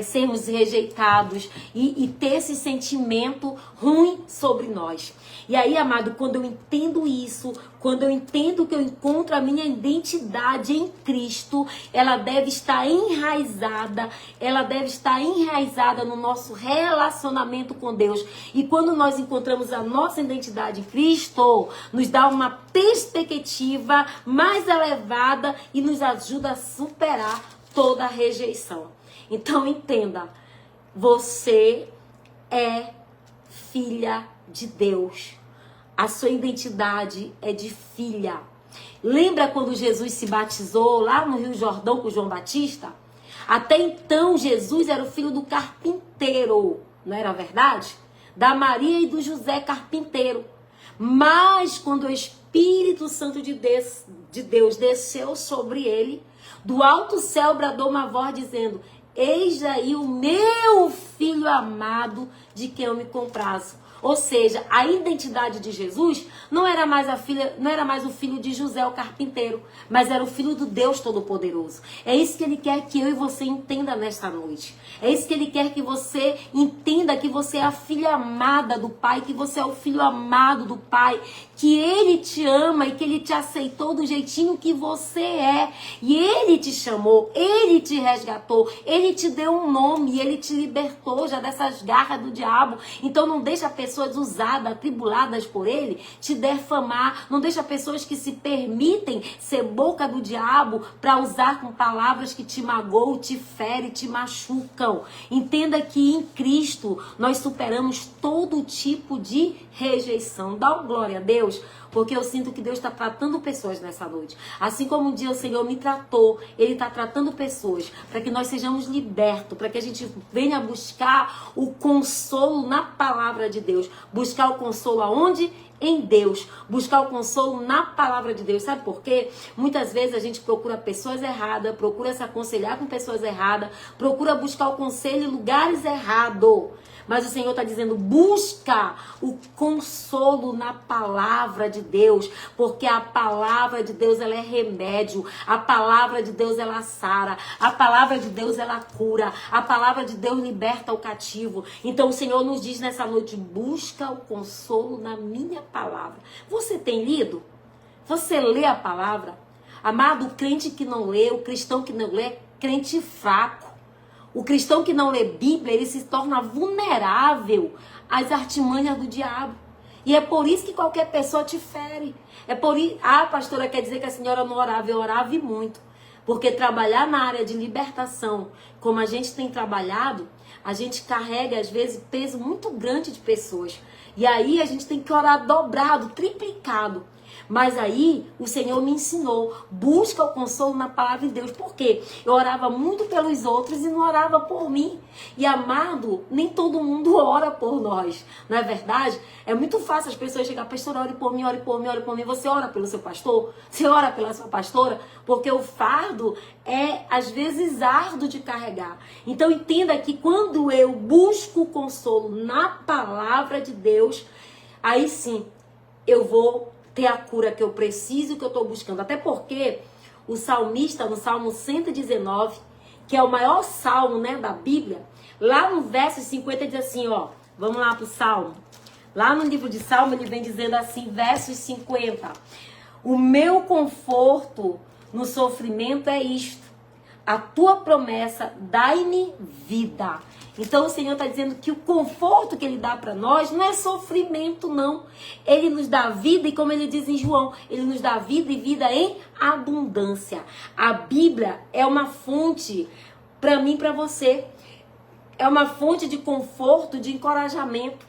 sermos rejeitados e ter esse sentimento ruim sobre nós. E aí, amado, quando eu entendo isso, quando eu entendo que eu encontro a minha identidade em Cristo, ela deve estar enraizada no nosso relacionamento com Deus. E quando nós encontramos a nossa identidade em Cristo, nos dá uma perspectiva mais elevada e nos ajuda a superar toda a rejeição. Então entenda, você é filha de Deus. A sua identidade é de filha. Lembra quando Jesus se batizou lá no Rio Jordão com João Batista? Até então Jesus era o filho do carpinteiro, não era verdade? Da Maria e do José carpinteiro. Mas quando o Espírito Santo de Deus desceu sobre ele, do alto céu bradou uma voz dizendo: eis aí o meu filho amado, de quem eu me comprazo. Ou seja, a identidade de Jesus não era mais o filho de José o carpinteiro, mas era o filho do Deus Todo-Poderoso. É isso que ele quer que eu e você entenda nesta noite. É isso que ele quer que você entenda, que você é a filha amada do Pai, que você é o filho amado do Pai, que ele te ama e que ele te aceitou do jeitinho que você é. E ele te chamou, ele te resgatou, ele te deu um nome, ele te libertou já dessas garras do diabo. Então não deixa pessoas usadas, atribuladas por ele, te defamar. Não deixa pessoas que se permitem ser boca do diabo para usar com palavras que te magoam, te ferem, te machucam. Entenda que em Cristo nós superamos todo tipo de rejeição. Dá glória a Deus, porque eu sinto que Deus está tratando pessoas nessa noite. Assim como um dia o Senhor me tratou, Ele está tratando pessoas para que nós sejamos libertos, para que a gente venha buscar o consolo na palavra de Deus. Buscar o consolo aonde? Em Deus. Buscar o consolo na palavra de Deus. Sabe por quê? Muitas vezes a gente procura pessoas erradas, procura se aconselhar com pessoas erradas, procura buscar o conselho em lugares errados. Mas o Senhor está dizendo, busca o consolo na palavra de Deus, porque a palavra de Deus ela é remédio, a palavra de Deus ela sara, a palavra de Deus ela cura, a palavra de Deus liberta o cativo. Então o Senhor nos diz nessa noite, busca o consolo na minha palavra. Você tem lido? Você lê a palavra? Amado, o crente que não lê, o cristão que não lê, é crente fraco. O cristão que não lê Bíblia, ele se torna vulnerável às artimanhas do diabo. E é por isso que qualquer pessoa te fere. É por isso... Ah, pastora, quer dizer que a senhora não orava? Eu orava e muito. Porque trabalhar na área de libertação, como a gente tem trabalhado, a gente carrega, às vezes, peso muito grande de pessoas. E aí a gente tem que orar dobrado, triplicado. Mas aí o Senhor me ensinou, busca o consolo na palavra de Deus. Por quê? Eu orava muito pelos outros e não orava por mim. E amado, nem todo mundo ora por nós. Não é verdade? É muito fácil as pessoas chegarem, pastor, ore por mim, ore por mim, ore por mim. Você ora pelo seu pastor? Você ora pela sua pastora? Porque o fardo é, às vezes, árduo de carregar. Então entenda que quando eu busco o consolo na palavra de Deus, aí sim, eu vou ter a cura que eu preciso, que eu estou buscando. Até porque o salmista, no Salmo 119, que é o maior salmo, né, da Bíblia, lá no verso 50 diz assim, ó, vamos lá pro Salmo. Lá no livro de Salmo ele vem dizendo assim, versos 50. O meu conforto no sofrimento é isto. A tua promessa, dai-me vida. Então o Senhor está dizendo que o conforto que Ele dá para nós não é sofrimento, não. Ele nos dá vida e, como Ele diz em João, Ele nos dá vida e vida em abundância. A Bíblia é uma fonte para mim e para você. É uma fonte de conforto, de encorajamento.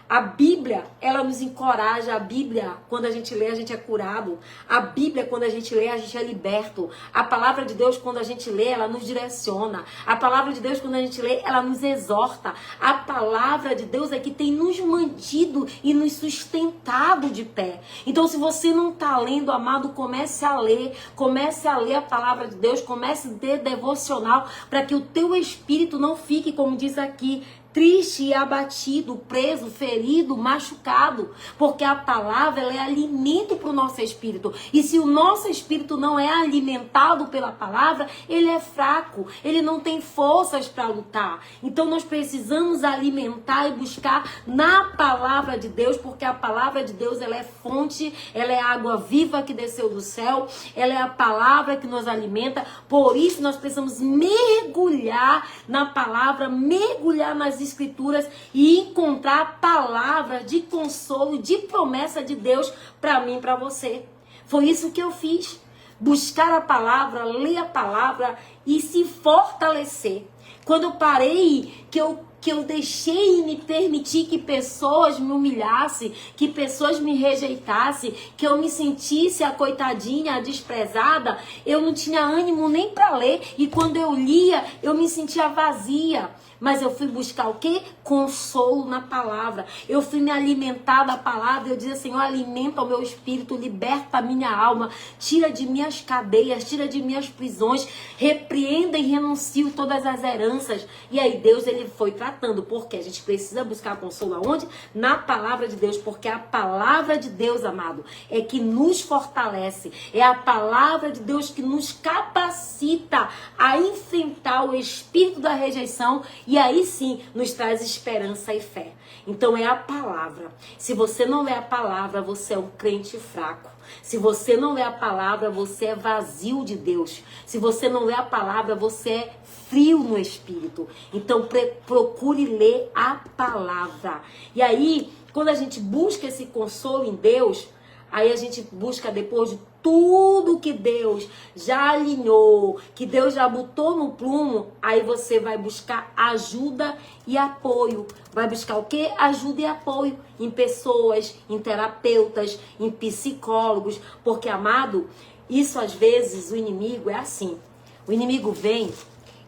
A Bíblia, ela nos encoraja. A Bíblia, quando a gente lê, a gente é curado. A Bíblia, quando a gente lê, a gente é liberto. A palavra de Deus, quando a gente lê, ela nos direciona. A palavra de Deus, quando a gente lê, ela nos exorta. A palavra de Deus é que tem nos mantido e nos sustentado de pé. Então, se você não está lendo, amado, comece a ler. Comece a ler a palavra de Deus. Comece a ter devocional para que o teu espírito não fique, como diz aqui, triste e abatido, preso, ferido, machucado, porque a palavra ela é alimento para o nosso espírito. E se o nosso espírito não é alimentado pela palavra, ele é fraco, ele não tem forças para lutar. Então nós precisamos alimentar e buscar na palavra de Deus, porque a palavra de Deus ela é fonte, ela é água viva que desceu do céu, ela é a palavra que nos alimenta. Por isso nós precisamos mergulhar na palavra, mergulhar nas Escrituras e encontrar palavras de consolo, de promessa de Deus para mim e para você. Foi isso que eu fiz. Buscar a palavra, ler a palavra e se fortalecer. Quando eu parei, que eu deixei e me permitir que pessoas me humilhassem, que pessoas me rejeitassem, que eu me sentisse a coitadinha, a desprezada, eu não tinha ânimo nem para ler. E quando eu lia, eu me sentia vazia. Mas eu fui buscar o quê? Consolo na palavra. Eu fui me alimentar da palavra. Eu dizia, Senhor, alimenta o meu espírito, liberta a minha alma, tira de minhas cadeias, tira de minhas prisões, repreenda e renuncio todas as heranças. E aí Deus, ele foi tratando, porque a gente precisa buscar consolo aonde? Na palavra de Deus, porque a palavra de Deus, amado, é que nos fortalece. É a palavra de Deus que nos capacita a enfrentar o espírito da rejeição. E aí sim, nos traz esperança e fé. Então é a palavra. Se você não lê a palavra, você é um crente fraco. Se você não lê a palavra, você é vazio de Deus. Se você não lê a palavra, você é frio no espírito. Então procure ler a palavra. E aí, quando a gente busca esse consolo em Deus, aí a gente busca depois de tudo que Deus já alinhou, que Deus já botou no plumo, aí você vai buscar ajuda e apoio. Vai buscar o quê? Ajuda e apoio em pessoas, em terapeutas, em psicólogos. Porque, amado, isso às vezes o inimigo é assim. O inimigo vem,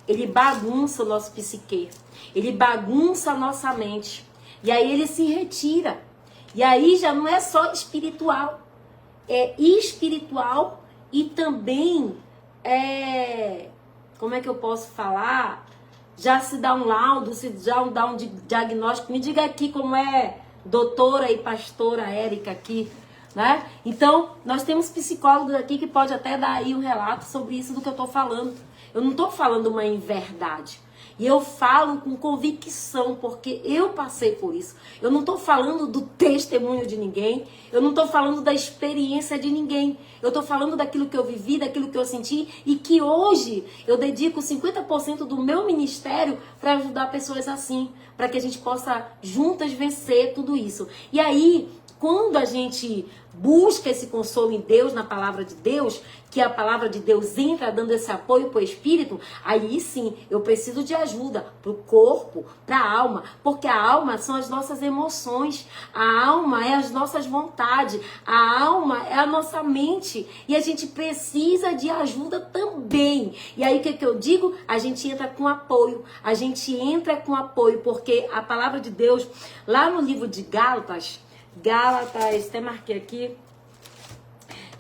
ele bagunça o nosso psique, ele bagunça a nossa mente. E aí ele se retira. E aí já não é só espiritual. É espiritual e também como é que eu posso falar? Já se dá um laudo, se já dá um diagnóstico. Me diga aqui como é, doutora e pastora Érica aqui, né? Então, nós temos psicólogos aqui que pode até dar aí um relato sobre isso do que eu tô falando. Eu não tô falando uma inverdade. E eu falo com convicção, porque eu passei por isso. Eu não estou falando do testemunho de ninguém. Eu não estou falando da experiência de ninguém. Eu estou falando daquilo que eu vivi, daquilo que eu senti. E que hoje eu dedico 50% do meu ministério para ajudar pessoas assim. Para que a gente possa juntas vencer tudo isso. E aí, quando a gente busca esse consolo em Deus, na palavra de Deus, que a palavra de Deus entra dando esse apoio para o espírito, aí sim eu preciso de ajuda para o corpo, para a alma, porque a alma são as nossas emoções, a alma é as nossas vontades, a alma é a nossa mente, e a gente precisa de ajuda também. E aí o que eu digo? A gente entra com apoio, porque a palavra de Deus, lá no livro de Gálatas, até marquei aqui,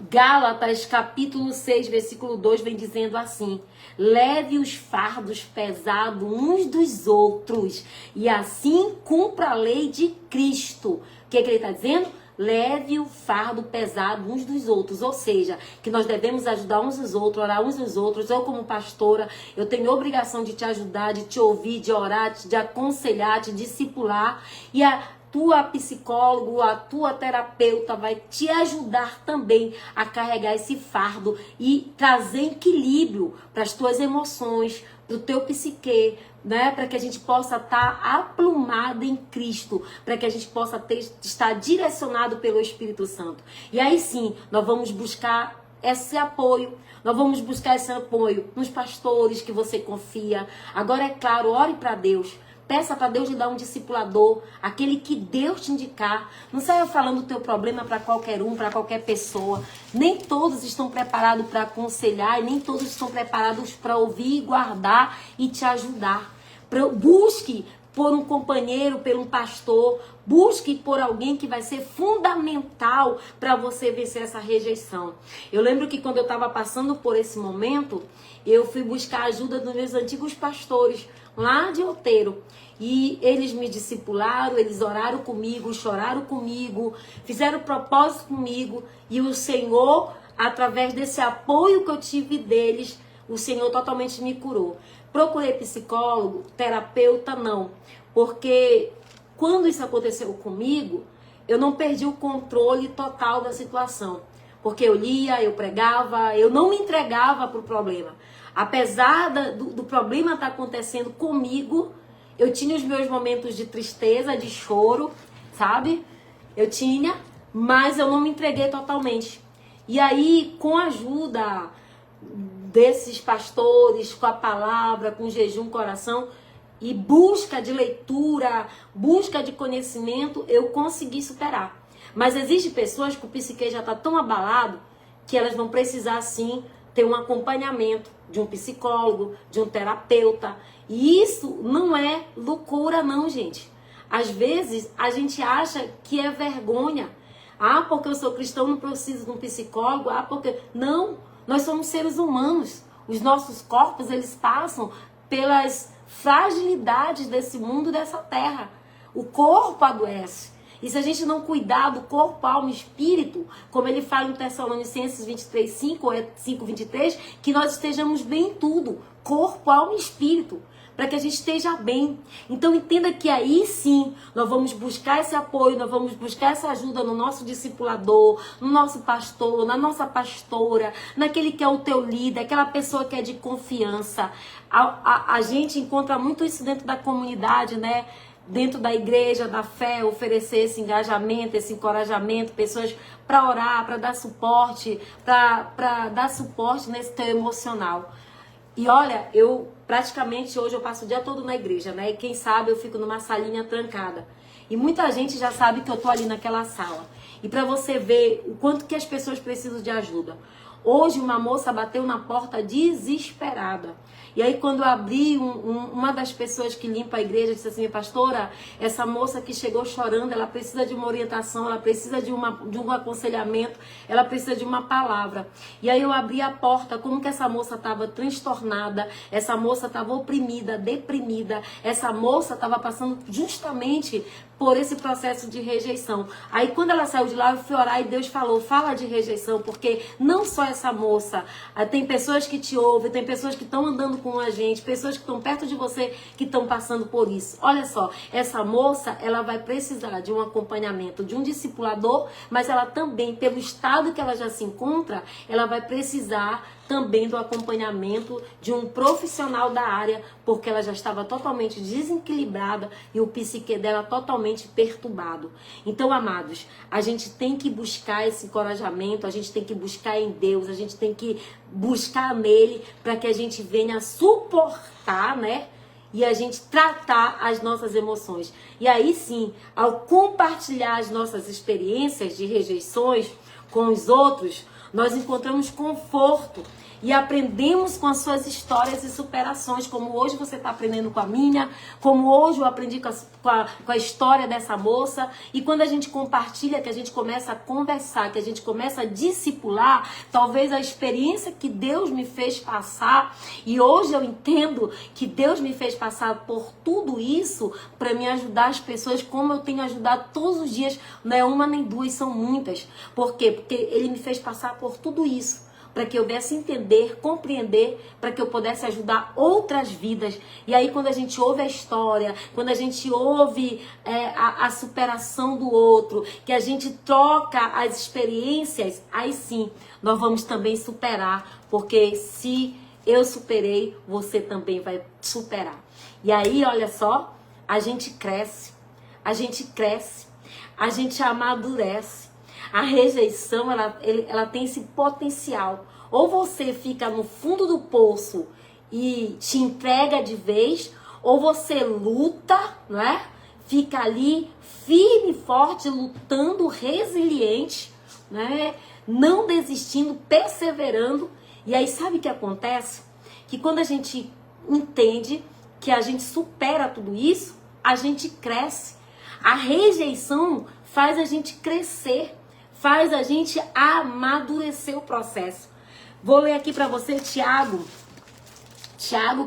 Gálatas capítulo 6, versículo 2, vem dizendo assim: leve os fardos pesados uns dos outros, e assim cumpra a lei de Cristo. O que ele está dizendo? Leve o fardo pesado uns dos outros, ou seja, que nós devemos ajudar uns aos outros, orar uns aos outros. Eu, como pastora, eu tenho obrigação de te ajudar, de te ouvir, de orar, de aconselhar, de discipular, e a tua psicólogo, a tua terapeuta vai te ajudar também a carregar esse fardo e trazer equilíbrio para as tuas emoções, para o teu psique, né? Para que a gente possa estar aplumado em Cristo, para que a gente possa estar direcionado pelo Espírito Santo. E aí sim, nós vamos buscar esse apoio. Nós vamos buscar esse apoio nos pastores que você confia. Agora, é claro, ore para Deus. Peça para Deus lhe dar um discipulador, aquele que Deus te indicar. Não saia falando o teu problema para qualquer um, para qualquer pessoa. Nem todos estão preparados para aconselhar, e nem todos estão preparados para ouvir e guardar e te ajudar. Busque por um companheiro, por um pastor. Busque por alguém que vai ser fundamental para você vencer essa rejeição. Eu lembro que quando eu estava passando por esse momento, eu fui buscar a ajuda dos meus antigos pastores, lá de Outeiro. E eles me discipularam, eles oraram comigo, choraram comigo, fizeram propósito comigo. E o Senhor, através desse apoio que eu tive deles, o Senhor totalmente me curou. Procurei psicólogo, terapeuta, não. Porque quando isso aconteceu comigo, eu não perdi o controle total da situação. Porque eu lia, eu pregava, eu não me entregava para o problema. Apesar do problema estar acontecendo comigo, eu tinha os meus momentos de tristeza, de choro, sabe? Eu tinha, mas eu não me entreguei totalmente. E aí, com a ajuda desses pastores, com a palavra, com jejum, coração e busca de leitura, busca de conhecimento, eu consegui superar. Mas existem pessoas que o psique já está tão abalado que elas vão precisar, sim, ter um acompanhamento de um psicólogo, de um terapeuta. E isso não é loucura não, gente. Às vezes a gente acha que é vergonha. Ah, porque eu sou cristão, não preciso de um psicólogo. Ah, porque... Não, nós somos seres humanos. Os nossos corpos, eles passam pelas fragilidades desse mundo, dessa terra. O corpo adoece. E se a gente não cuidar do corpo, alma e espírito, como ele fala em Tessalonicenses 23:5 ou 5:23, que nós estejamos bem em tudo, corpo, alma e espírito, para que a gente esteja bem. Então entenda que aí sim, nós vamos buscar esse apoio, nós vamos buscar essa ajuda no nosso discipulador, no nosso pastor, na nossa pastora, naquele que é o teu líder, aquela pessoa que é de confiança. A gente encontra muito isso dentro da comunidade, né? Dentro da igreja, da fé, oferecer esse engajamento, esse encorajamento, pessoas para orar, para dar suporte, para dar suporte nesse teu emocional. E olha, eu praticamente hoje eu passo o dia todo na igreja, né? E quem sabe eu fico numa salinha trancada. E muita gente já sabe que eu tô ali naquela sala. E para você ver o quanto que as pessoas precisam de ajuda. Hoje uma moça bateu na porta desesperada. E aí quando eu abri, uma das pessoas que limpa a igreja disse assim: pastora, essa moça que chegou chorando, ela precisa de uma orientação, ela precisa de um aconselhamento, ela precisa de uma palavra. E aí eu abri a porta, como que essa moça estava transtornada, essa moça estava oprimida, deprimida, essa moça estava passando justamente por esse processo de rejeição. Aí quando ela saiu de lá, eu fui orar e Deus falou: fala de rejeição, porque não só essa moça, tem pessoas que te ouvem, tem pessoas que estão andando com a gente, pessoas que estão perto de você que estão passando por isso. Olha só, essa moça, ela vai precisar de um acompanhamento, de um discipulador, mas ela também, pelo estado que ela já se encontra, ela vai precisar também do acompanhamento de um profissional da área, porque ela já estava totalmente desequilibrada e o psique dela totalmente perturbado. Então, amados, a gente tem que buscar esse encorajamento, a gente tem que buscar em Deus, a gente tem que buscar nele para que a gente venha suportar, né? E a gente tratar as nossas emoções. E aí sim, ao compartilhar as nossas experiências de rejeições com os outros, nós encontramos conforto e aprendemos com as suas histórias e superações, como hoje você está aprendendo com a minha, como hoje eu aprendi com a história dessa moça. E quando a gente compartilha, que a gente começa a conversar, que a gente começa a discipular, talvez a experiência que Deus me fez passar, e hoje eu entendo que Deus me fez passar por tudo isso para me ajudar as pessoas, como eu tenho ajudado todos os dias, não é uma nem duas, são muitas. Por quê? Porque Ele me fez passar por tudo isso, para que eu pudesse entender, compreender, para que eu pudesse ajudar outras vidas. E aí quando a gente ouve a história, quando a gente ouve a superação do outro, que a gente troca as experiências, aí sim, nós vamos também superar, porque se eu superei, você também vai superar. E aí, olha só, a gente cresce, a gente amadurece. A rejeição, ela tem esse potencial. Ou você fica no fundo do poço e te entrega de vez, ou você luta, não é? Fica ali firme, forte, lutando, resiliente, né? Não desistindo, perseverando. E aí sabe o que acontece? Que quando a gente entende que a gente supera tudo isso, a gente cresce. A rejeição faz a gente crescer, faz a gente amadurecer o processo. Vou ler aqui para você Tiago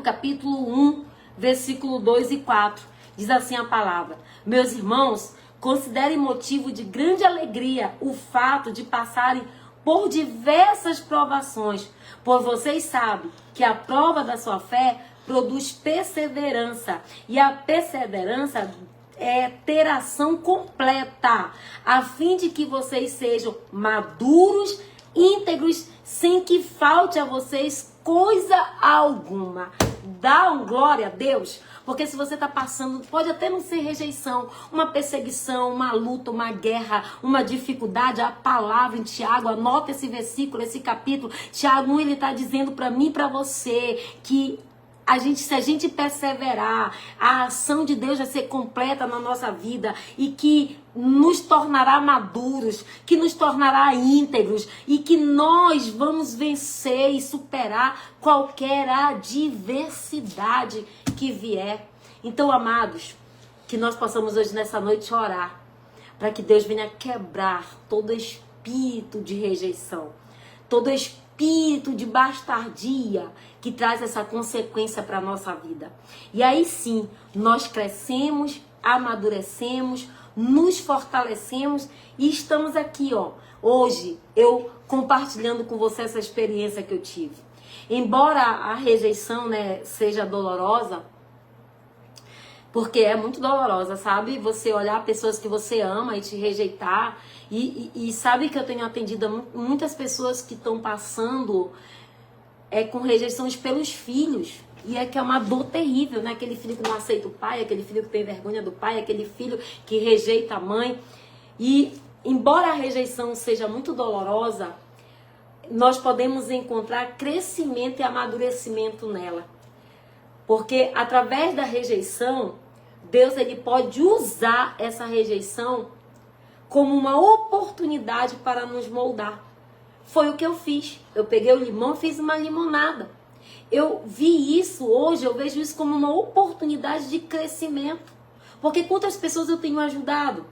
capítulo 1, versículo 2 e 4. Diz assim a palavra: meus irmãos, considerem motivo de grande alegria o fato de passarem por diversas provações, pois vocês sabem que a prova da sua fé produz perseverança, e a perseverança é ter ação completa, a fim de que vocês sejam maduros, íntegros, sem que falte a vocês coisa alguma. Dá um glória a Deus, porque se você está passando, pode até não ser rejeição, uma perseguição, uma luta, uma guerra, uma dificuldade, a palavra em Tiago, anota esse versículo, esse capítulo, Tiago 1, ele está dizendo para mim e para você que se a gente perseverar, a ação de Deus vai ser completa na nossa vida e que nos tornará maduros, que nos tornará íntegros e que nós vamos vencer e superar qualquer adversidade que vier. Então, amados, que nós possamos hoje nessa noite orar para que Deus venha quebrar todo espírito de rejeição, todo espírito de bastardia que traz essa consequência para a nossa vida. E aí sim, nós crescemos, amadurecemos, nos fortalecemos e estamos aqui, ó, hoje, eu compartilhando com você essa experiência que eu tive. Embora a rejeição, né, seja dolorosa, porque é muito dolorosa, sabe? Você olhar pessoas que você ama e te rejeitar. E sabe que eu tenho atendido muitas pessoas que estão passando com rejeições pelos filhos. E é que é uma dor terrível, né? Aquele filho que não aceita o pai, aquele filho que tem vergonha do pai, aquele filho que rejeita a mãe. E embora a rejeição seja muito dolorosa, nós podemos encontrar crescimento e amadurecimento nela. Porque através da rejeição, Deus ele pode usar essa rejeição como uma oportunidade para nos moldar. Foi o que eu fiz. Eu peguei o limão e fiz uma limonada. Eu vi isso hoje, eu vejo isso como uma oportunidade de crescimento. Porque quantas pessoas eu tenho ajudado?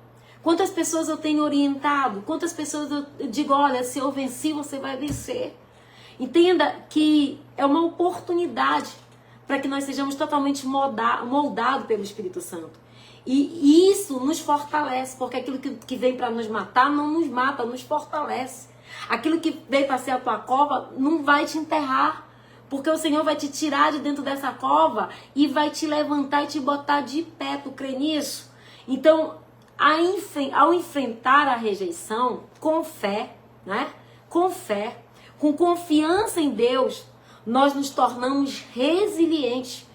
Quantas pessoas eu tenho orientado? Quantas pessoas eu digo, olha, se eu venci, você vai vencer. Entenda que é uma oportunidade para que nós sejamos totalmente moldados pelo Espírito Santo. E isso nos fortalece, porque aquilo que vem para nos matar não nos mata, nos fortalece. Aquilo que veio para ser a tua cova não vai te enterrar, porque o Senhor vai te tirar de dentro dessa cova e vai te levantar e te botar de pé. Tu crê nisso? Então, ao enfrentar a rejeição com fé, né? Com fé, com confiança em Deus, nós nos tornamos resilientes.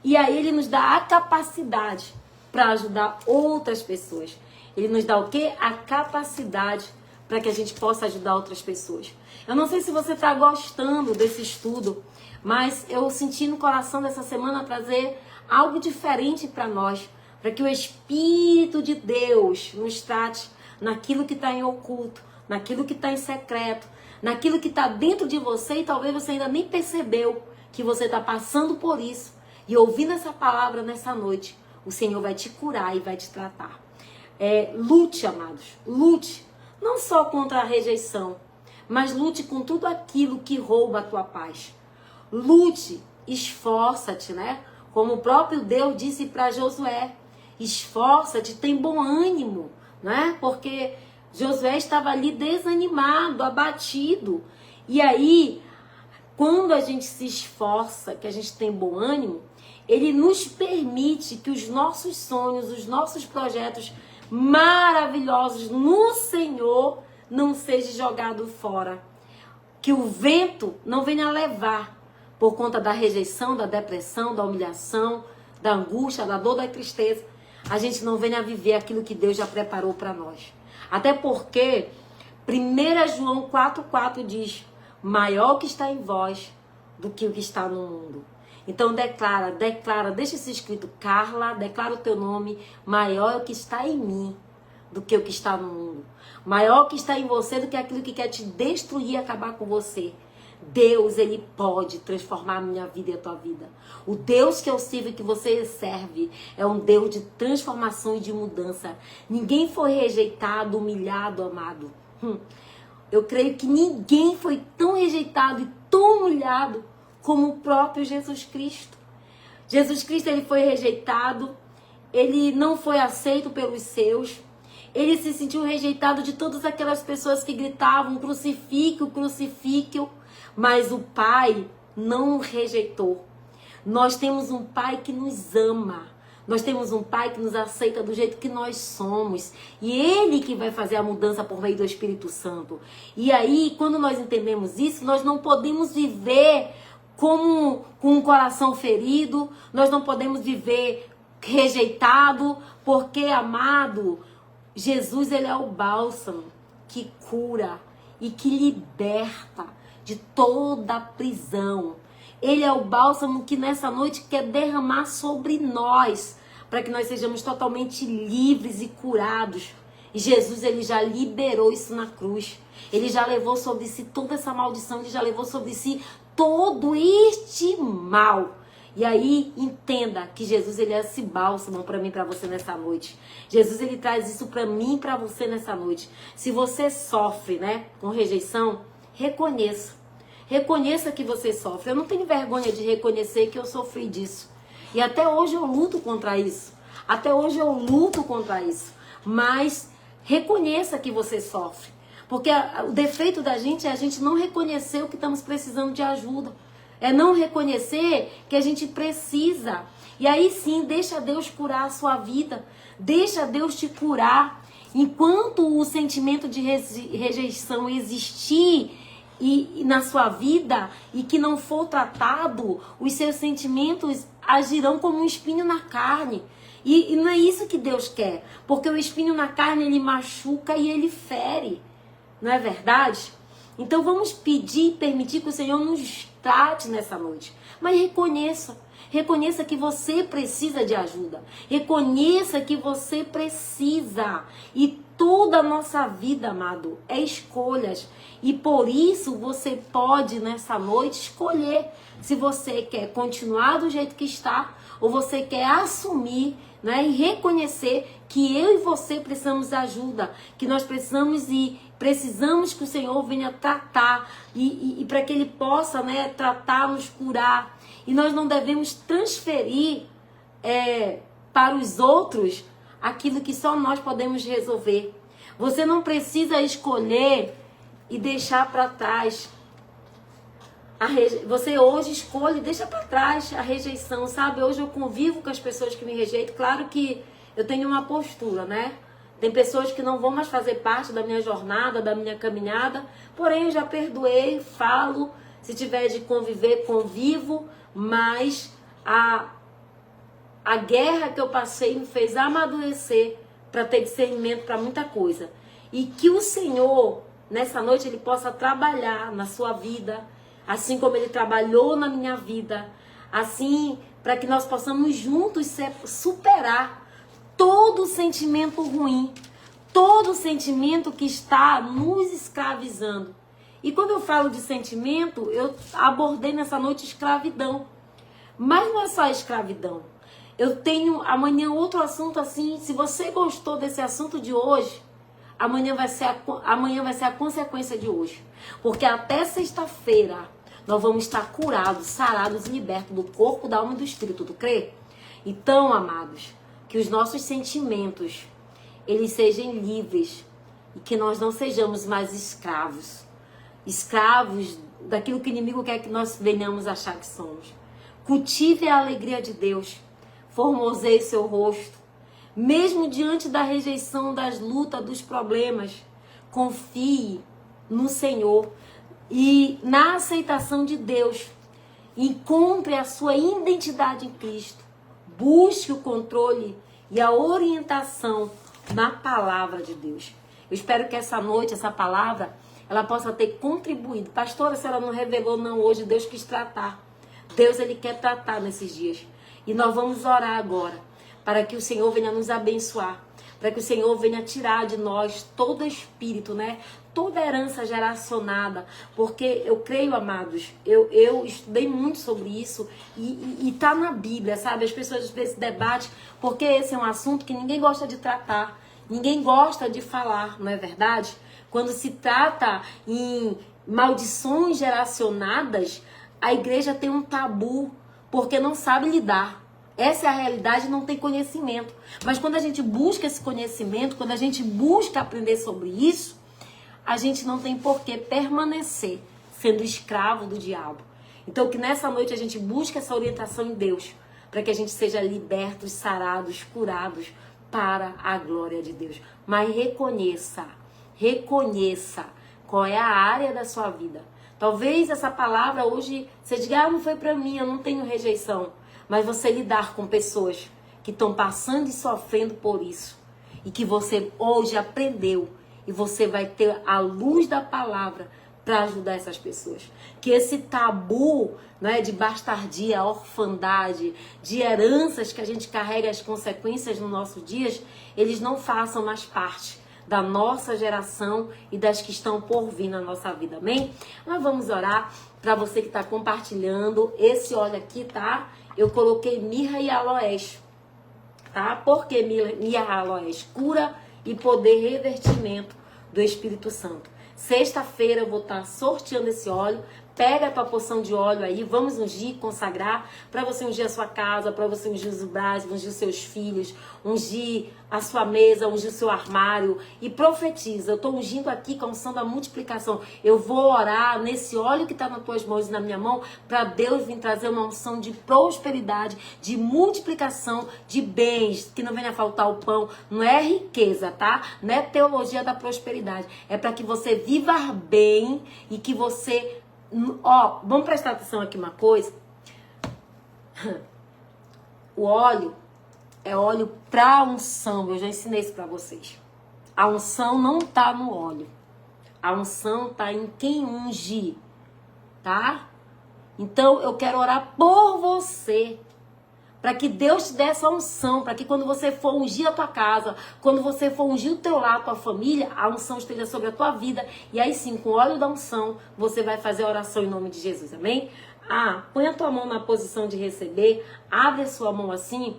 E aí ele nos dá a capacidade para ajudar outras pessoas. Ele nos dá o quê? A capacidade para que a gente possa ajudar outras pessoas. Eu não sei se você está gostando desse estudo, mas eu senti no coração dessa semana trazer algo diferente para nós, para que o Espírito de Deus nos trate naquilo que está em oculto, naquilo que está em secreto, naquilo que está dentro de você e talvez você ainda nem percebeu que você está passando por isso. E ouvindo essa palavra nessa noite, o Senhor vai te curar e vai te tratar. Lute, amados, lute, não só contra a rejeição, mas lute com tudo aquilo que rouba a tua paz. Lute, esforça-te, né? Como o próprio Deus disse para Josué, esforça-te, tem bom ânimo, né? Porque Josué estava ali desanimado, abatido. E aí, quando a gente se esforça, que a gente tem bom ânimo, ele nos permite que os nossos sonhos, os nossos projetos maravilhosos no Senhor não sejam jogados fora. Que o vento não venha levar por conta da rejeição, da depressão, da humilhação, da angústia, da dor, da tristeza. A gente não venha viver aquilo que Deus já preparou para nós. Até porque 1 João 4,4 diz, maior que está em vós do que o que está no mundo. Então declara, deixa isso escrito, Carla, declara o teu nome, maior é o que está em mim do que o que está no mundo. Maior que está em você do que aquilo que quer te destruir e acabar com você. Deus, ele pode transformar a minha vida e a tua vida. O Deus que eu sirvo e que você serve é um Deus de transformação e de mudança. Ninguém foi rejeitado, humilhado, amado. Eu creio que ninguém foi tão rejeitado e tão humilhado como o próprio Jesus Cristo. Jesus Cristo, ele foi rejeitado, ele não foi aceito pelos seus, ele se sentiu rejeitado de todas aquelas pessoas que gritavam, crucifique-o, crucifique-o, mas o Pai não o rejeitou. Nós temos um Pai que nos ama, nós temos um Pai que nos aceita do jeito que nós somos, e Ele que vai fazer a mudança por meio do Espírito Santo. E aí, quando nós entendemos isso, nós não podemos viver com um coração ferido, nós não podemos viver rejeitado, porque, amado, Jesus, ele é o bálsamo que cura e que liberta de toda prisão. Ele é o bálsamo que nessa noite quer derramar sobre nós, para que nós sejamos totalmente livres e curados. E Jesus, ele já liberou isso na cruz. Ele já levou sobre si toda essa maldição, ele já levou sobre si todo este mal. E aí, entenda que Jesus, ele é esse bálsamo para mim e para você nessa noite. Jesus, ele traz isso para mim e para você nessa noite. Se você sofre, né, com rejeição, reconheça. Reconheça que você sofre. Eu não tenho vergonha de reconhecer que eu sofri disso. E até hoje eu luto contra isso. Até hoje eu luto contra isso. Mas reconheça que você sofre. Porque o defeito da gente é a gente não reconhecer o que estamos precisando de ajuda. É não reconhecer que a gente precisa. E aí sim, deixa Deus curar a sua vida. Deixa Deus te curar. Enquanto o sentimento de rejeição existir e na sua vida e que não for tratado, os seus sentimentos agirão como um espinho na carne. E não é isso que Deus quer. Porque o espinho na carne, ele machuca e ele fere. Não é verdade? Então vamos pedir e permitir que o Senhor nos trate nessa noite. Mas reconheça. Reconheça que você precisa de ajuda. Reconheça que você precisa. E toda a nossa vida, amado, é escolhas. E por isso você pode nessa noite escolher se você quer continuar do jeito que está ou você quer assumir, né, e reconhecer que eu e você precisamos de ajuda, que nós precisamos que o Senhor venha tratar e para que Ele possa, né, tratar, nos curar. E nós não devemos transferir para os outros aquilo que só nós podemos resolver. Você não precisa escolher e deixar para trás. Você hoje escolhe e deixa para trás a rejeição, sabe? Hoje eu convivo com as pessoas que me rejeitam. Claro que eu tenho uma postura, né? Tem pessoas que não vão mais fazer parte da minha jornada, da minha caminhada. Porém, eu já perdoei, falo. Se tiver de conviver, convivo. Mas a guerra que eu passei me fez amadurecer para ter discernimento para muita coisa. E que o Senhor, nessa noite, Ele possa trabalhar na sua vida, assim como Ele trabalhou na minha vida, assim, para que nós possamos juntos superar todo sentimento ruim, todo sentimento que está nos escravizando. E quando eu falo de sentimento, eu abordei nessa noite escravidão. Mas não é só escravidão. Eu tenho amanhã outro assunto assim. Se você gostou desse assunto de hoje, amanhã vai ser a consequência de hoje. Porque até sexta-feira nós vamos estar curados, sarados e libertos do corpo, da alma e do espírito. Tu crê? Então, amados, que os nossos sentimentos, eles sejam livres e que nós não sejamos mais escravos. Escravos daquilo que o inimigo quer que nós venhamos achar que somos. Cultive a alegria de Deus. Formoseie seu rosto. Mesmo diante da rejeição, das lutas, dos problemas, confie no Senhor e na aceitação de Deus. Encontre a sua identidade em Cristo. Busque o controle e a orientação na palavra de Deus. Eu espero que essa noite, essa palavra, ela possa ter contribuído. Pastora, se ela não revelou, não, hoje Deus quis tratar. Deus, Ele quer tratar nesses dias. E nós vamos orar agora, para que o Senhor venha nos abençoar, para que o Senhor venha tirar de nós todo espírito, né? Toda herança geracionada, porque eu creio, amados, eu estudei muito sobre isso e tá na Bíblia, sabe? As pessoas às vezes debatem, porque esse é um assunto que ninguém gosta de tratar, ninguém gosta de falar, não é verdade? Quando se trata em maldições geracionadas, a igreja tem um tabu, porque não sabe lidar. Essa é a realidade, não tem conhecimento. Mas quando a gente busca esse conhecimento, quando a gente busca aprender sobre isso, a gente não tem por que permanecer sendo escravo do diabo. Então que nessa noite a gente busque essa orientação em Deus, para que a gente seja libertos, sarados, curados para a glória de Deus. Mas reconheça qual é a área da sua vida. Talvez essa palavra hoje você diga, não foi para mim, eu não tenho rejeição. Mas você lidar com pessoas que estão passando e sofrendo por isso. E que você hoje aprendeu. E você vai ter a luz da palavra para ajudar essas pessoas. Que esse tabu, né, de bastardia, orfandade, de heranças que a gente carrega as consequências nos nossos dias, eles não façam mais parte da nossa geração e das que estão por vir na nossa vida, amém? Nós vamos orar para você que está compartilhando. Esse óleo aqui, tá? Eu coloquei mirra e aloés, tá? Por que mirra e aloés? Cura e poder revertimento do Espírito Santo. Sexta-feira eu vou estar sorteando esse óleo. Pega a tua porção de óleo aí, vamos ungir, consagrar, para você ungir a sua casa, para você ungir os braços, ungir os seus filhos, ungir a sua mesa, ungir o seu armário e profetiza. Eu estou ungindo aqui com a unção da multiplicação. Eu vou orar nesse óleo que está nas tuas mãos e na minha mão, para Deus vir trazer uma unção de prosperidade, de multiplicação de bens, que não venha faltar o pão. Não é riqueza, tá? Não é teologia da prosperidade. É para que você viva bem e que você... Ó, vamos prestar atenção aqui uma coisa. O óleo é óleo para unção. Eu já ensinei isso para vocês. A unção não tá no óleo. A unção tá em quem unge, tá? Então eu quero orar por você, para que Deus te dê essa unção, para que quando você for ungir a tua casa, quando você for ungir o teu lar, a tua família, a unção esteja sobre a tua vida. E aí sim, com o óleo da unção, você vai fazer a oração em nome de Jesus, amém? Põe a tua mão na posição de receber, abre a sua mão assim,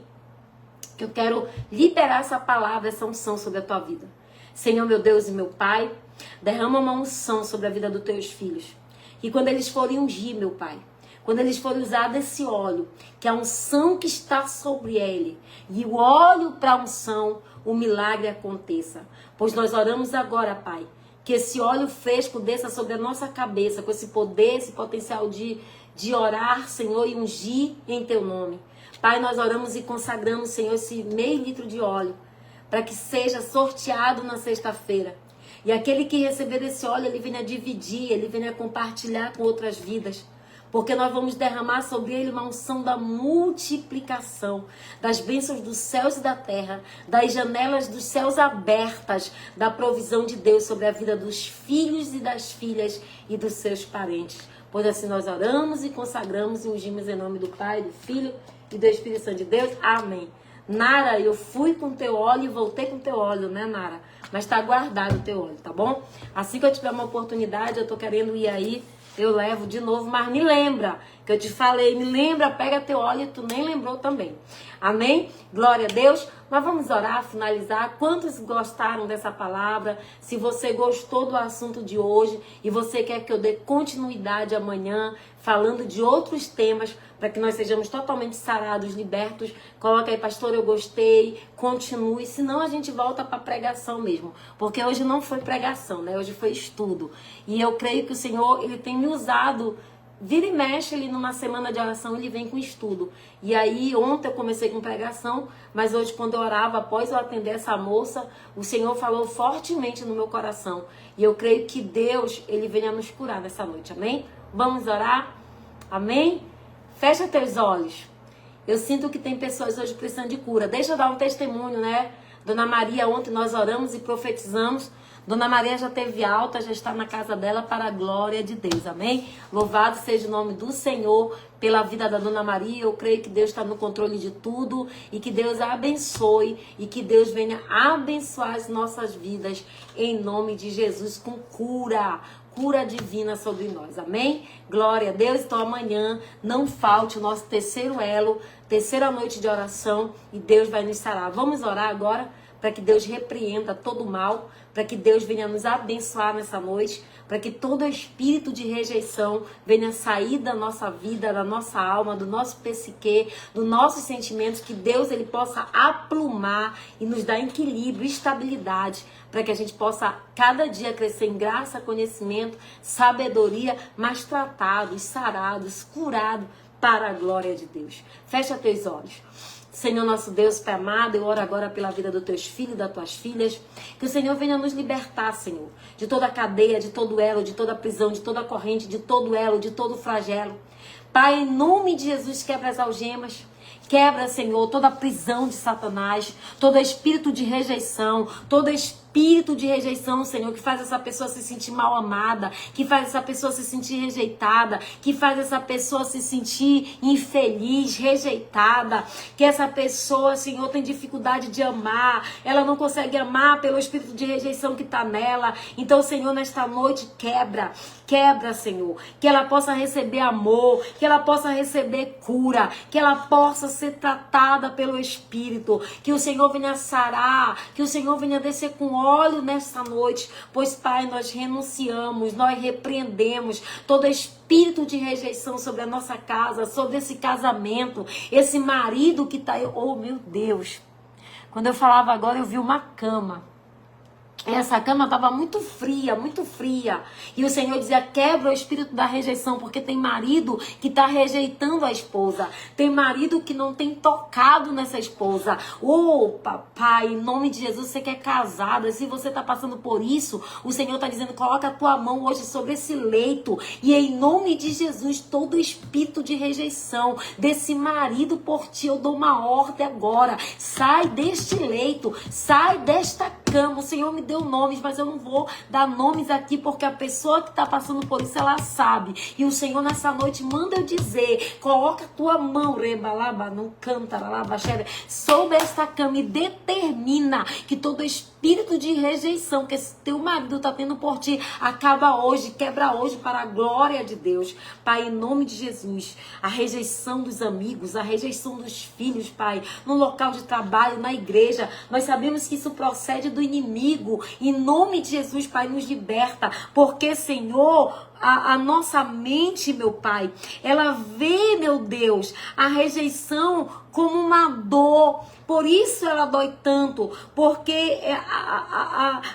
que eu quero liberar essa palavra, essa unção sobre a tua vida. Senhor, meu Deus e meu Pai, derrama uma unção sobre a vida dos teus filhos. E quando eles forem ungir, meu Pai, quando eles forem usar desse óleo, que é a unção que está sobre ele, e o óleo para a unção, o milagre aconteça. Pois nós oramos agora, Pai, que esse óleo fresco desça sobre a nossa cabeça, com esse poder, esse potencial de orar, Senhor, e ungir em teu nome. Pai, nós oramos e consagramos, Senhor, esse meio litro de óleo, para que seja sorteado na sexta-feira. E aquele que receber esse óleo, ele venha dividir, ele venha compartilhar com outras vidas. Porque nós vamos derramar sobre ele uma unção da multiplicação, das bênçãos dos céus e da terra, das janelas dos céus abertas, da provisão de Deus sobre a vida dos filhos e das filhas e dos seus parentes. Pois assim nós oramos e consagramos e ungimos em nome do Pai, do Filho e do Espírito Santo de Deus. Amém. Nara, eu fui com teu óleo e voltei com teu óleo, né, Nara? Mas tá guardado o teu óleo, tá bom? Assim que eu tiver uma oportunidade, eu tô querendo ir aí, eu levo de novo, mas me lembra que eu te falei, me lembra, pega teu óleo e tu nem lembrou também. Amém? Glória a Deus. Mas vamos orar, finalizar. Quantos gostaram dessa palavra? Se você gostou do assunto de hoje e você quer que eu dê continuidade amanhã, falando de outros temas, para que nós sejamos totalmente sarados, libertos, coloca aí, pastor, eu gostei, continue, senão a gente volta para pregação mesmo, porque hoje não foi pregação, né? Hoje foi estudo, e eu creio que o Senhor, ele tem me usado, vira e mexe, ele numa semana de oração, ele vem com estudo, e aí ontem eu comecei com pregação, mas hoje quando eu orava, após eu atender essa moça, o Senhor falou fortemente no meu coração, e eu creio que Deus, ele venha nos curar nessa noite, amém? Vamos orar? Amém? Fecha teus olhos. Eu sinto que tem pessoas hoje precisando de cura. Deixa eu dar um testemunho, né? Dona Maria, ontem nós oramos e profetizamos. Dona Maria já teve alta, já está na casa dela para a glória de Deus. Amém? Louvado seja o nome do Senhor pela vida da Dona Maria. Eu creio que Deus está no controle de tudo e que Deus a abençoe e que Deus venha abençoar as nossas vidas em nome de Jesus com cura. Cura divina sobre nós, amém? Glória a Deus. Então amanhã não falte o nosso terceiro elo, terceira noite de oração e Deus vai nos sarar. Vamos orar agora para que Deus repreenda todo o mal, para que Deus venha nos abençoar nessa noite, para que todo espírito de rejeição venha sair da nossa vida, da nossa alma, do nosso psique, dos nossos sentimentos, que Deus ele possa aplumar e nos dar equilíbrio, estabilidade, para que a gente possa cada dia crescer em graça, conhecimento, sabedoria, mas tratados, sarados, curados para a glória de Deus. Fecha teus olhos. Senhor nosso Deus, Pai amado, eu oro agora pela vida dos teus filhos e das tuas filhas, que o Senhor venha nos libertar, Senhor, de toda a cadeia, de todo elo, de toda a prisão, de toda a corrente, de todo elo, de todo flagelo. Pai, em nome de Jesus, quebra as algemas. Quebra, Senhor, toda a prisão de Satanás, todo espírito de rejeição, todo espírito espírito de rejeição, Senhor, que faz essa pessoa se sentir mal amada, que faz essa pessoa se sentir rejeitada, que faz essa pessoa se sentir infeliz, rejeitada, que essa pessoa, Senhor, tem dificuldade de amar, ela não consegue amar pelo espírito de rejeição que está nela. Então, Senhor, nesta noite, quebra, Senhor, que ela possa receber amor, que ela possa receber cura, que ela possa ser tratada pelo Espírito, que o Senhor venha sarar, que o Senhor venha descer com óleo nesta noite, pois, Pai, nós renunciamos, nós repreendemos todo espírito de rejeição sobre a nossa casa, sobre esse casamento, esse marido que está aí. Oh, meu Deus! Quando eu falava agora, eu vi uma cama. Essa cama estava muito fria, muito fria. E o Senhor dizia, quebra o espírito da rejeição, porque tem marido que está rejeitando a esposa. Tem marido que não tem tocado nessa esposa. Oh, papai, em nome de Jesus, você que é casada, se você está passando por isso, o Senhor está dizendo, coloca a tua mão hoje sobre esse leito. E em nome de Jesus, todo espírito de rejeição desse marido por ti, eu dou uma ordem agora. Sai deste leito, sai desta cama. O Senhor me deu nomes, mas eu não vou dar nomes aqui, porque a pessoa que está passando por isso, ela sabe. E o Senhor nessa noite manda eu dizer, coloca a tua mão, rebalaba, não canta, sobre esta cama e determina que todo espírito de rejeição que esse teu marido está tendo por ti, acaba hoje, quebra hoje para a glória de Deus. Pai, em nome de Jesus, a rejeição dos amigos, a rejeição dos filhos, Pai, no local de trabalho, na igreja, nós sabemos que isso procede do inimigo. Em nome de Jesus, Pai, nos liberta, porque, Senhor, a nossa mente, meu Pai, ela vê, meu Deus, a rejeição como uma dor. Por isso ela dói tanto, porque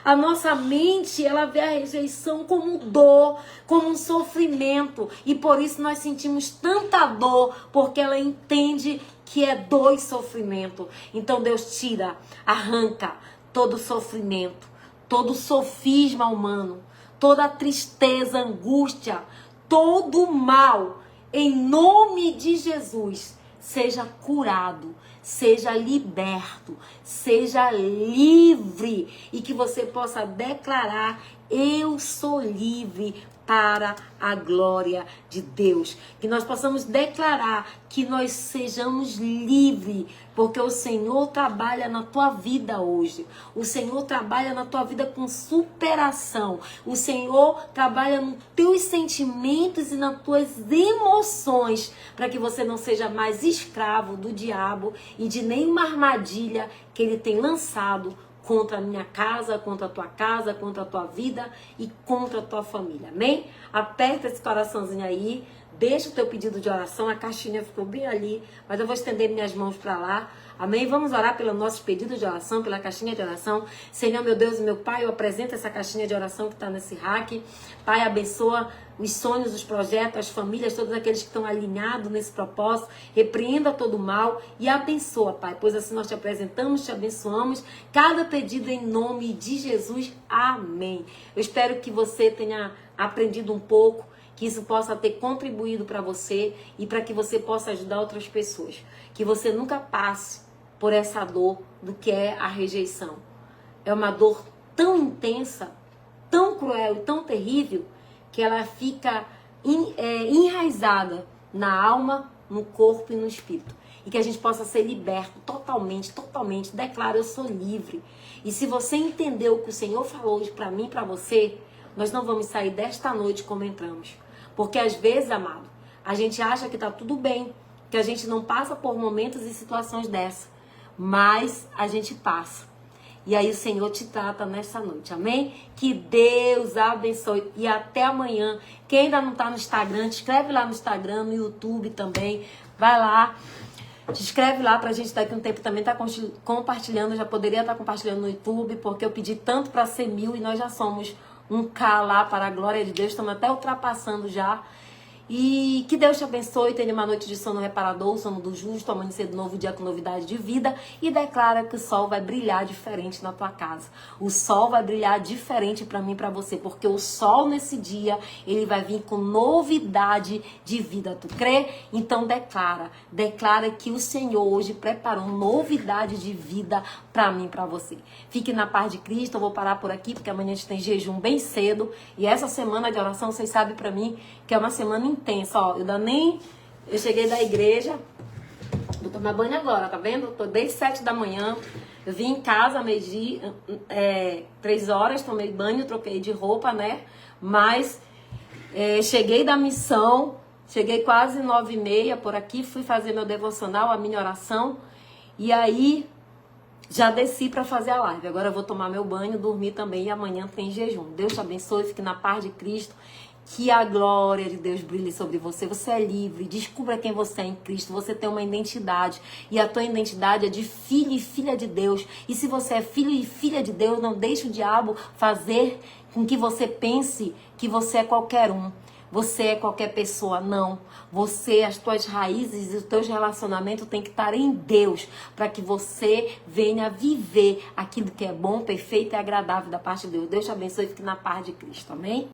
a nossa mente, ela vê a rejeição como dor, como um sofrimento. E por isso nós sentimos tanta dor, porque ela entende que é dor e sofrimento. Então Deus tira, arranca todo sofrimento, todo sofisma humano, toda tristeza, angústia, todo mal, em nome de Jesus, seja curado, seja liberto, seja livre, e que você possa declarar, eu sou livre para a glória de Deus. Que nós possamos declarar que nós sejamos livres, porque o Senhor trabalha na tua vida hoje. O Senhor trabalha na tua vida com superação. O Senhor trabalha nos teus sentimentos e nas tuas emoções, para que você não seja mais escravo do diabo e de nenhuma armadilha que ele tem lançado contra a minha casa, contra a tua casa, contra a tua vida e contra a tua família. Amém? Aperta esse coraçãozinho aí, deixa o teu pedido de oração, a caixinha ficou bem ali, mas eu vou estender minhas mãos para lá. Amém? Vamos orar pelos nossos pedidos de oração, pela caixinha de oração. Senhor, meu Deus e meu Pai, eu apresento essa caixinha de oração que está nesse rack. Pai, abençoa os sonhos, os projetos, as famílias, todos aqueles que estão alinhados nesse propósito. Repreenda todo o mal e abençoa, Pai, pois assim nós te apresentamos, te abençoamos. Cada pedido em nome de Jesus. Amém. Eu espero que você tenha aprendido um pouco, que isso possa ter contribuído para você e para que você possa ajudar outras pessoas. Que você nunca passe por essa dor do que é a rejeição. É uma dor tão intensa, tão cruel e tão terrível, que ela fica enraizada na alma, no corpo e no espírito. E que a gente possa ser liberto totalmente, totalmente. Declara, eu sou livre. E se você entendeu o que o Senhor falou hoje para mim e para você, nós não vamos sair desta noite como entramos. Porque às vezes, amado, a gente acha que está tudo bem, que a gente não passa por momentos e situações dessa. Mas a gente passa. E aí o Senhor te trata nesta noite, amém? Que Deus abençoe. E até amanhã. Quem ainda não está no Instagram, te inscreve lá no Instagram, no YouTube também. Vai lá, te inscreve lá pra gente daqui um tempo também tá compartilhando. Eu já poderia estar compartilhando no YouTube, porque eu pedi tanto para ser 1000 e nós já somos 1K lá para a glória de Deus. Estamos até ultrapassando já. E que Deus te abençoe, tenha uma noite de sono reparador, sono do justo, amanhecer do novo dia com novidade de vida. E declara que o sol vai brilhar diferente na tua casa. O sol vai brilhar diferente para mim e para você, porque o sol nesse dia, ele vai vir com novidade de vida. Tu crê? Então declara que o Senhor hoje preparou novidade de vida para mim e para você. Fique na paz de Cristo. Eu vou parar por aqui, porque amanhã a gente tem jejum bem cedo. E essa semana de oração, vocês sabem para mim que é uma semana intensa. Ó, eu cheguei da igreja, vou tomar banho agora, tá vendo? Eu tô desde 7 da manhã. Eu vim em casa, meio-dia, 3 horas, tomei banho, troquei de roupa, né? Mas cheguei da missão, cheguei quase 9h30 por aqui, fui fazer meu devocional, a minha oração. E aí já desci para fazer a live. Agora eu vou tomar meu banho, dormir também e amanhã tem jejum. Deus te abençoe, fique na paz de Cristo. Que a glória de Deus brilhe sobre você. Você é livre. Descubra quem você é em Cristo. Você tem uma identidade. E a tua identidade é de filho e filha de Deus. E se você é filho e filha de Deus, não deixe o diabo fazer com que você pense que você é qualquer um. Você é qualquer pessoa, não. Você, as tuas raízes e os teus relacionamentos têm que estar em Deus, para que você venha viver aquilo que é bom, perfeito e agradável da parte de Deus. Deus te abençoe e fique na paz de Cristo, amém?